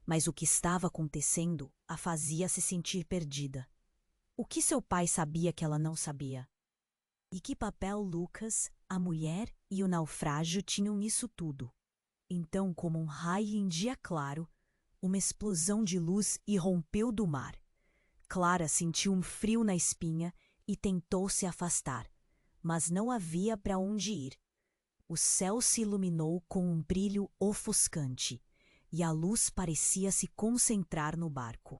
mas o que estava acontecendo a fazia se sentir perdida. O que seu pai sabia que ela não sabia? E que papel Lucas, a mulher e o naufrágio tinham nisso tudo? Então, como um raio em dia claro, uma explosão de luz irrompeu do mar. Clara sentiu um frio na espinha e tentou se afastar, mas não havia para onde ir. O céu se iluminou com um brilho ofuscante, e a luz parecia se concentrar no barco.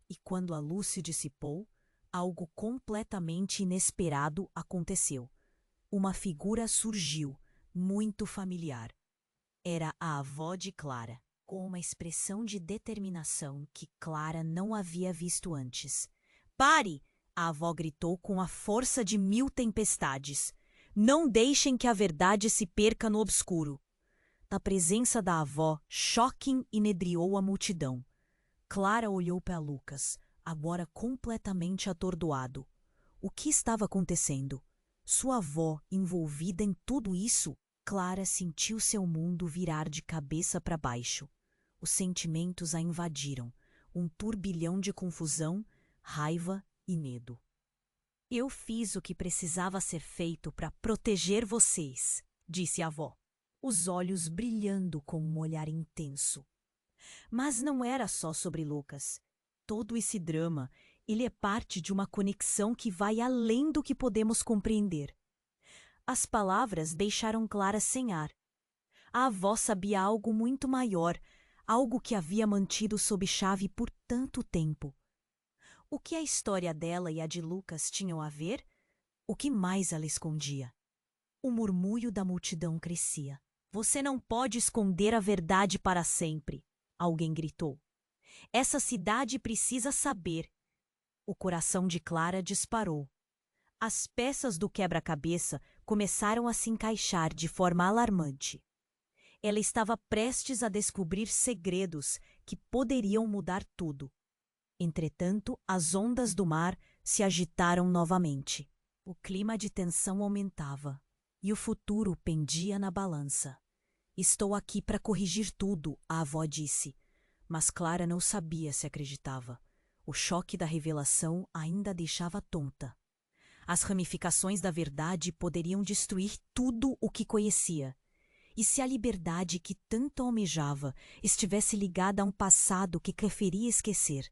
E quando a luz se dissipou, algo completamente inesperado aconteceu. Uma figura surgiu, muito familiar. Era a avó de Clara, com uma expressão de determinação que Clara não havia visto antes. "Pare!" a avó gritou com a força de 1000 tempestades. "Não deixem que a verdade se perca no obscuro." Na presença da avó, choque inedriou a multidão. Clara olhou para Lucas, agora completamente atordoado. O que estava acontecendo? Sua avó envolvida em tudo isso? Clara sentiu seu mundo virar de cabeça para baixo. Os sentimentos a invadiram, um turbilhão de confusão, raiva e medo. "Eu fiz o que precisava ser feito para proteger vocês", disse a avó, os olhos brilhando com um olhar intenso. Mas não era só sobre Lucas. Todo esse drama, ele é parte de uma conexão que vai além do que podemos compreender. As palavras deixaram Clara sem ar. A avó sabia algo muito maior, algo que havia mantido sob chave por tanto tempo. O que a história dela e a de Lucas tinham a ver? O que mais ela escondia? O murmúrio da multidão crescia. "Você não pode esconder a verdade para sempre", alguém gritou. "Essa cidade precisa saber." O coração de Clara disparou. As peças do quebra-cabeça começaram a se encaixar de forma alarmante. Ela estava prestes a descobrir segredos que poderiam mudar tudo. Entretanto, as ondas do mar se agitaram novamente. O clima de tensão aumentava e o futuro pendia na balança. "Estou aqui para corrigir tudo", a avó disse, mas Clara não sabia se acreditava. O choque da revelação ainda a deixava tonta. As ramificações da verdade poderiam destruir tudo o que conhecia. E se a liberdade que tanto almejava estivesse ligada a um passado que preferia esquecer?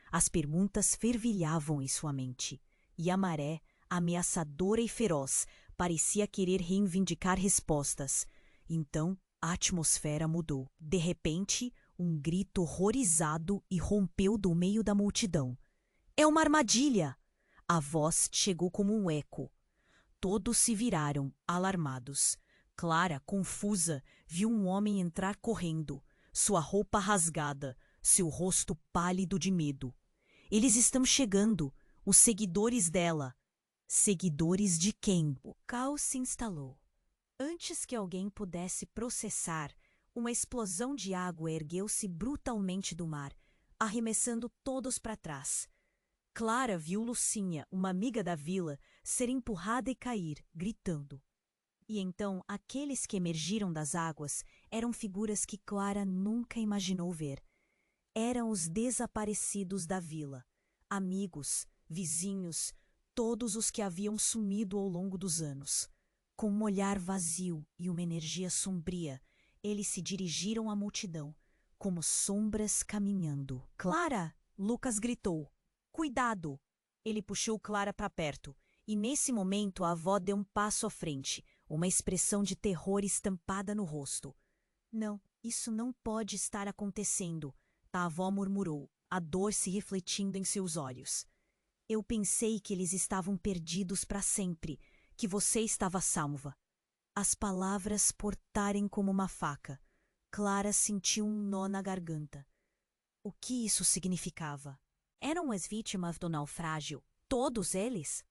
As perguntas fervilhavam em sua mente, e a maré, ameaçadora e feroz, parecia querer reivindicar respostas. Então, a atmosfera mudou. De repente, um grito horrorizado irrompeu do meio da multidão. "É uma armadilha!" A voz chegou como um eco. Todos se viraram, alarmados. Clara, confusa, viu um homem entrar correndo. sua roupa rasgada, seu rosto pálido de medo. Eles estão chegando, os seguidores dela. Seguidores de quem? O caos se instalou. Antes que alguém pudesse processar, uma explosão de água ergueu-se brutalmente do mar, arremessando todos para trás. Clara viu Lucinha, uma amiga da vila, ser empurrada e cair, gritando. E então aqueles que emergiram das águas eram figuras que Clara nunca imaginou ver. Eram os desaparecidos da vila, amigos, vizinhos, todos os que haviam sumido ao longo dos anos. Com um olhar vazio e uma energia sombria, eles se dirigiram à multidão, como sombras caminhando. Clara! Lucas gritou. Cuidado! Ele puxou Clara para perto, e nesse momento a avó deu um passo à frente, uma expressão de terror estampada no rosto. Não, isso não pode estar acontecendo, a avó murmurou, a dor se refletindo em seus olhos. Eu pensei que eles estavam perdidos para sempre, que você estava salva. As palavras portarem como uma faca. Clara sentiu um nó na garganta. O que isso significava? Eram as vítimas do naufrágio, todos eles?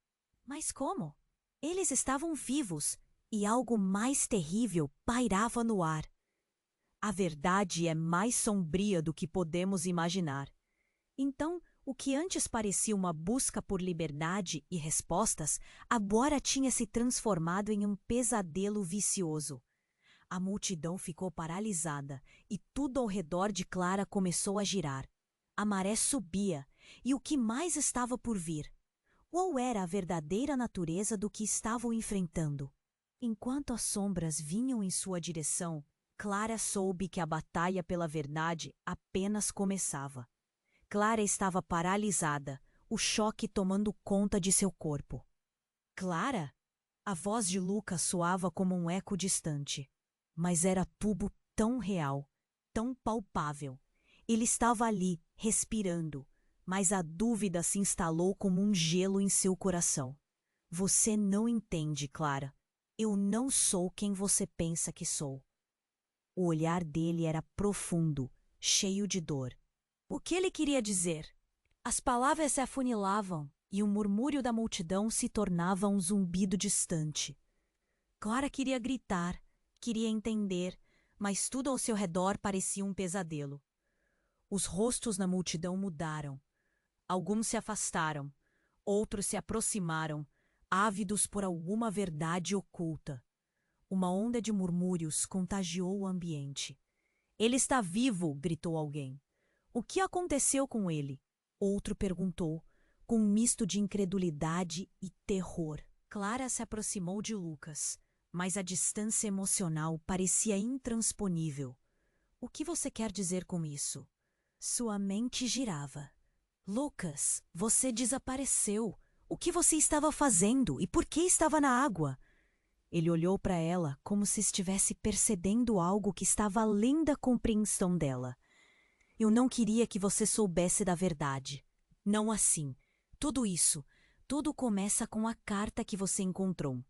Mas como? Eles estavam vivos e algo mais terrível pairava no ar. A verdade é mais sombria do que podemos imaginar. Então, o que antes parecia uma busca por liberdade e respostas, agora tinha se transformado em um pesadelo vicioso. A multidão ficou paralisada e tudo ao redor de Clara começou a girar. A maré subia e o que mais estava por vir? Qual era a verdadeira natureza do que estavam enfrentando? Enquanto as sombras vinham em sua direção, Clara soube que a batalha pela verdade apenas começava. Clara estava paralisada, o choque tomando conta de seu corpo. Clara? A voz de Lucas soava como um eco distante. Mas era tudo tão real, tão palpável. Ele estava ali, respirando, mas a dúvida se instalou como um gelo em seu coração. Você não entende, Clara. Eu não sou quem você pensa que sou. O olhar dele era profundo, cheio de dor. O que ele queria dizer? As palavras se afunilavam e o murmúrio da multidão se tornava um zumbido distante. Clara queria gritar, queria entender, mas tudo ao seu redor parecia um pesadelo. Os rostos na multidão mudaram. Alguns se afastaram, outros se aproximaram, ávidos por alguma verdade oculta. Uma onda de murmúrios contagiou o ambiente. Ele está vivo, gritou alguém. O que aconteceu com ele? Outro perguntou, com um misto de incredulidade e terror. Clara se aproximou de Lucas, mas a distância emocional parecia intransponível. O que você quer dizer com isso? Sua mente girava. Lucas, você desapareceu. O que você estava fazendo e por que estava na água? Ele olhou para ela como se estivesse percebendo algo que estava além da compreensão dela. Eu não queria que você soubesse da verdade. Não assim. Tudo começa com a carta que você encontrou.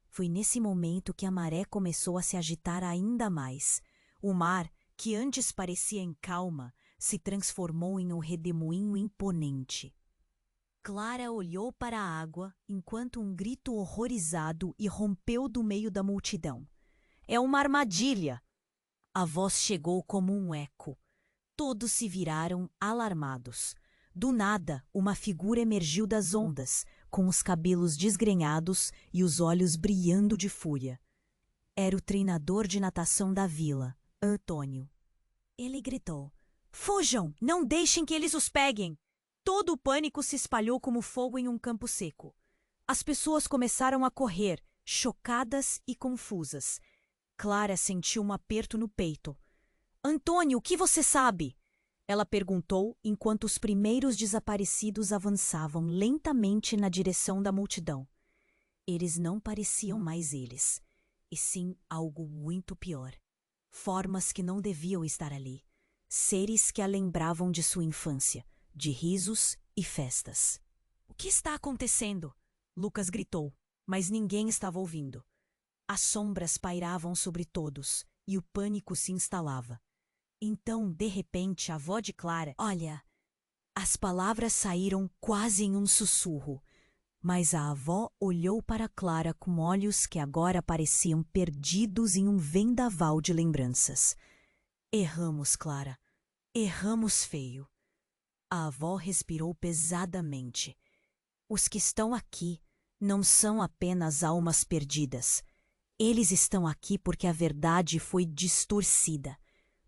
Foi nesse momento que a maré começou a se agitar ainda mais. O mar, que antes parecia em calma, se transformou em um redemoinho imponente. Clara olhou para a água enquanto um grito horrorizado irrompeu do meio da multidão. É uma armadilha! A voz chegou como um eco. Todos se viraram alarmados. Do nada, uma figura emergiu das ondas, com os cabelos desgrenhados e os olhos brilhando de fúria. Era o treinador de natação da vila, Antônio. Ele gritou: Fujam! Não deixem que eles os peguem! Todo o pânico se espalhou como fogo em um campo seco. As pessoas começaram a correr, chocadas e confusas. Clara sentiu um aperto no peito. Antônio, o que você sabe? Ela perguntou enquanto os primeiros desaparecidos avançavam lentamente na direção da multidão. Eles não pareciam mais eles, e sim algo muito pior. Formas que não deviam estar ali. Seres que a lembravam de sua infância, de risos e festas. O que está acontecendo? Lucas gritou, mas ninguém estava ouvindo. As sombras pairavam sobre todos e o pânico se instalava. Então, de repente, a avó de Clara... Olha, as palavras saíram quase em um sussurro, mas a avó olhou para Clara com olhos que agora pareciam perdidos em um vendaval de lembranças. Erramos, Clara. Erramos feio. A avó respirou pesadamente. Os que estão aqui não são apenas almas perdidas. Eles estão aqui porque a verdade foi distorcida,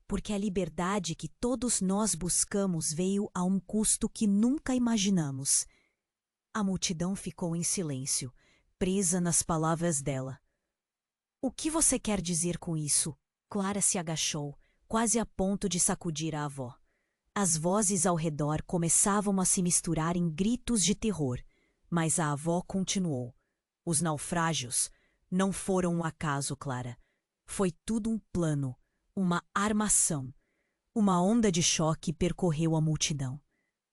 porque a liberdade que todos nós buscamos veio a um custo que nunca imaginamos. A multidão ficou em silêncio, presa nas palavras dela. O que você quer dizer com isso? Clara se agachou, quase a ponto de sacudir a avó. As vozes ao redor começavam a se misturar em gritos de terror, mas a avó continuou. Os naufrágios não foram um acaso, Clara. Foi tudo um plano, uma armação. Uma onda de choque percorreu a multidão.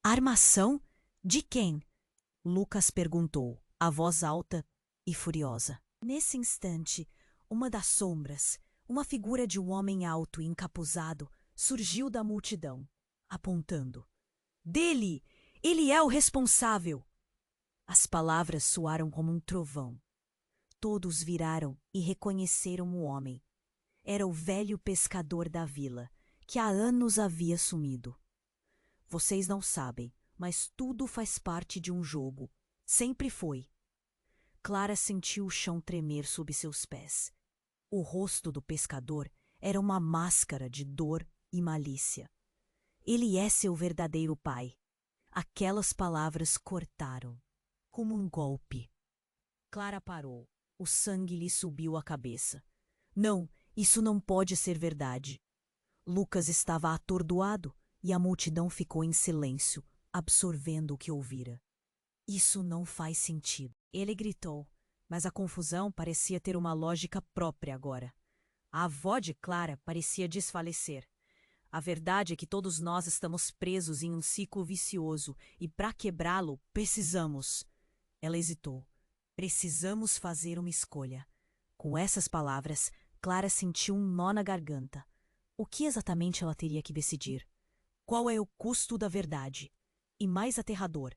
Armação? De quem? Lucas perguntou, a voz alta e furiosa. Nesse instante, uma das sombras, uma figura de um homem alto e encapuzado, surgiu da multidão, apontando. Dele! Ele é o responsável! As palavras soaram como um trovão. Todos viraram e reconheceram o homem. Era o velho pescador da vila, que há anos havia sumido. Vocês não sabem, mas tudo faz parte de um jogo. Sempre foi. Clara sentiu o chão tremer sob seus pés. O rosto do pescador era uma máscara de dor e malícia. Ele é seu verdadeiro pai. Aquelas palavras cortaram, como um golpe. Clara parou. O sangue lhe subiu à cabeça. Não, isso não pode ser verdade. Lucas estava atordoado e a multidão ficou em silêncio, absorvendo o que ouvira. Isso não faz sentido. Ele gritou, mas a confusão parecia ter uma lógica própria agora. A avó de Clara parecia desfalecer. A verdade é que todos nós estamos presos em um ciclo vicioso e, para quebrá-lo, precisamos... Ela hesitou. Precisamos fazer uma escolha. Com essas palavras, Clara sentiu um nó na garganta. O que exatamente ela teria que decidir? Qual é o custo da verdade? E mais aterrador,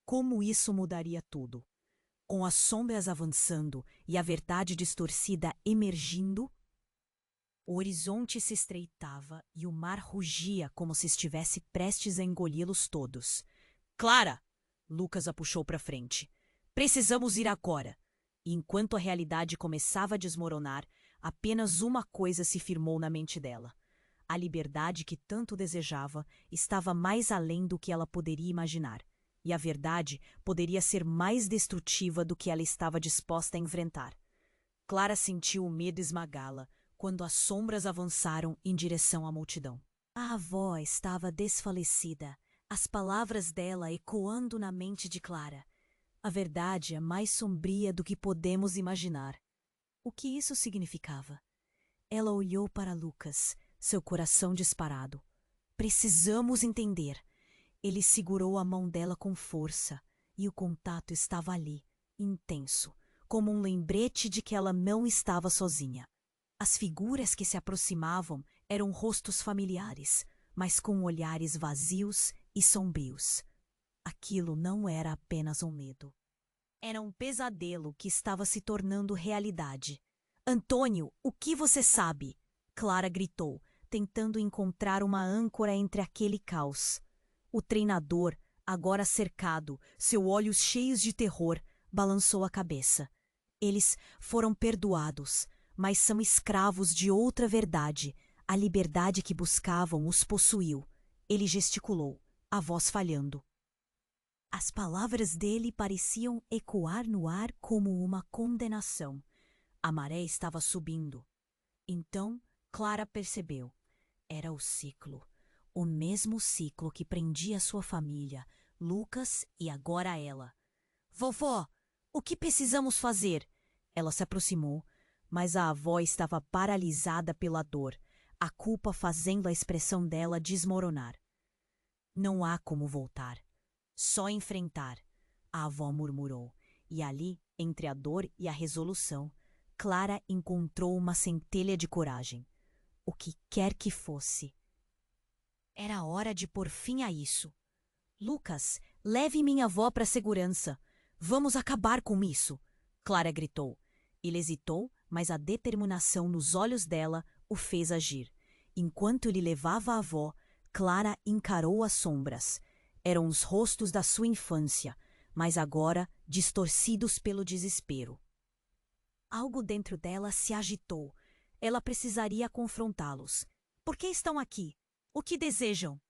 como isso mudaria tudo? Com as sombras avançando e a verdade distorcida emergindo, o horizonte se estreitava e o mar rugia como se estivesse prestes a engoli-los todos. Clara! Lucas a puxou para frente. Precisamos ir agora. E enquanto a realidade começava a desmoronar, apenas uma coisa se firmou na mente dela. A liberdade que tanto desejava estava mais além do que ela poderia imaginar. E a verdade poderia ser mais destrutiva do que ela estava disposta a enfrentar. Clara sentiu o medo esmagá-la quando as sombras avançaram em direção à multidão. A avó estava desfalecida, as palavras dela ecoando na mente de Clara. A verdade é mais sombria do que podemos imaginar. O que isso significava? Ela olhou para Lucas, seu coração disparado. Precisamos entender. Ele segurou a mão dela com força, e o contato estava ali, intenso, como um lembrete de que ela não estava sozinha. As figuras que se aproximavam eram rostos familiares, mas com olhares vazios e sombrios. Aquilo não era apenas um medo. Era um pesadelo que estava se tornando realidade. Antônio, o que você sabe? Clara gritou, tentando encontrar uma âncora entre aquele caos. O treinador, agora cercado, seus olhos cheios de terror, balançou a cabeça. Eles foram perdoados, mas são escravos de outra verdade. A liberdade que buscavam os possuiu. Ele gesticulou, a voz falhando. As palavras dele pareciam ecoar no ar como uma condenação. A maré estava subindo. Então, Clara percebeu. Era o ciclo. O mesmo ciclo que prendia sua família, Lucas e agora ela. Vovó, o que precisamos fazer? Ela se aproximou, mas a avó estava paralisada pela dor, a culpa fazendo a expressão dela desmoronar. Não há como voltar. Só enfrentar, a avó murmurou, e ali, entre a dor e a resolução, Clara encontrou uma centelha de coragem. O que quer que fosse, Era hora de pôr fim a isso. Lucas, leve minha avó para segurança. Vamos acabar com isso, Clara gritou. Ele hesitou, mas a determinação nos olhos dela o fez agir. Enquanto ele levava a avó, Clara encarou as sombras. Eram os rostos da sua infância, mas agora distorcidos pelo desespero. Algo dentro dela se agitou. Ela precisaria confrontá-los. Por que estão aqui? O que desejam?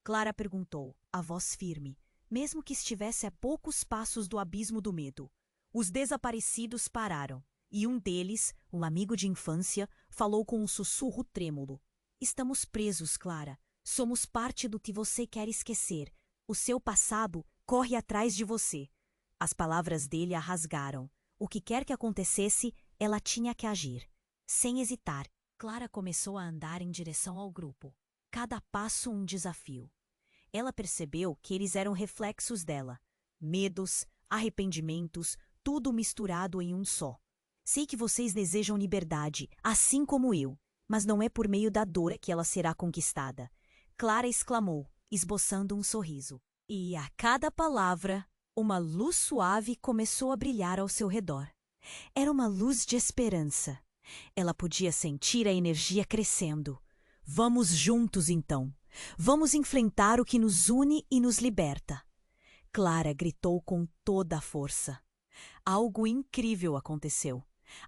Clara perguntou, a voz firme, mesmo que estivesse a poucos passos do abismo do medo. Os desaparecidos pararam, e um deles, um amigo de infância, falou com um sussurro trêmulo. Estamos presos, Clara. Somos parte do que você quer esquecer. O seu passado corre atrás de você. As palavras dele a rasgaram. O que quer que acontecesse, ela tinha que agir. Sem hesitar, Clara começou a andar em direção ao grupo. Cada passo um desafio. Ela percebeu que eles eram reflexos dela. Medos, arrependimentos, tudo misturado em um só. Sei que vocês desejam liberdade, assim como eu, mas não é por meio da dor que ela será conquistada. Clara exclamou, esboçando um sorriso. E a cada palavra, uma luz suave começou a brilhar ao seu redor. Era uma luz de esperança. Ela podia sentir a energia crescendo. Vamos juntos, então. Vamos enfrentar o que nos une e nos liberta. Clara gritou com toda a força. Algo incrível aconteceu.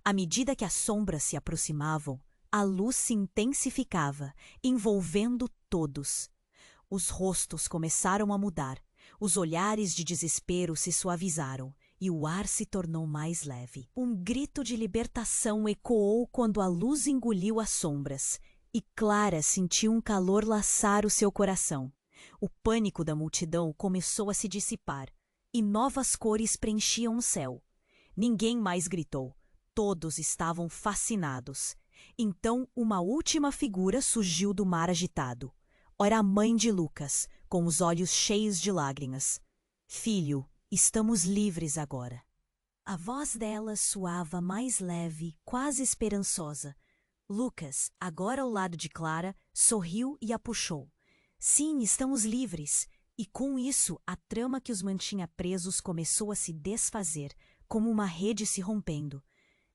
À medida que as sombras se aproximavam, a luz se intensificava, envolvendo todos. Os rostos começaram a mudar. Os olhares de desespero se suavizaram e o ar se tornou mais leve. Um grito de libertação ecoou quando a luz engoliu as sombras, e Clara sentiu um calor laçar o seu coração. O pânico da multidão começou a se dissipar, e novas cores preenchiam o céu. Ninguém mais gritou. Todos estavam fascinados. Então, uma última figura surgiu do mar agitado. Era a mãe de Lucas, com os olhos cheios de lágrimas. Filho, estamos livres agora. A voz dela soava mais leve, quase esperançosa. Lucas, agora ao lado de Clara, sorriu e a puxou. Sim, estamos livres. E com isso, a trama que os mantinha presos começou a se desfazer, como uma rede se rompendo.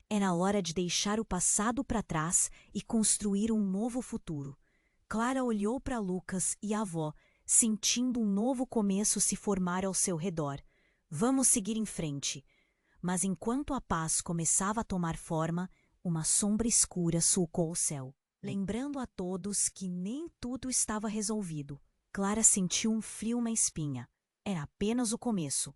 Era hora de deixar o passado para trás e construir um novo futuro. Clara olhou para Lucas e a avó, sentindo um novo começo se formar ao seu redor. Vamos seguir em frente. Mas enquanto a paz começava a tomar forma, uma sombra escura sulcou o céu, lembrando a todos que nem tudo estava resolvido. Clara sentiu um frio na espinha. Era apenas o começo.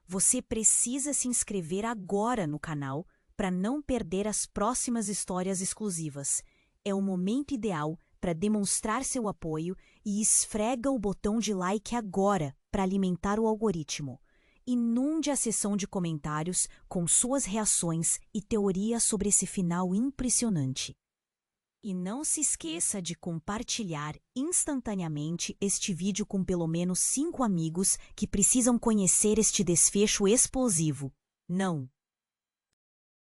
Você precisa se inscrever agora no canal para não perder as próximas histórias exclusivas. É o momento ideal para demonstrar seu apoio e esfrega o botão de like agora para alimentar o algoritmo. Inunde a seção de comentários com suas reações e teorias sobre esse final impressionante. E não se esqueça de compartilhar instantaneamente este vídeo com pelo menos 5 amigos que precisam conhecer este desfecho explosivo. Não,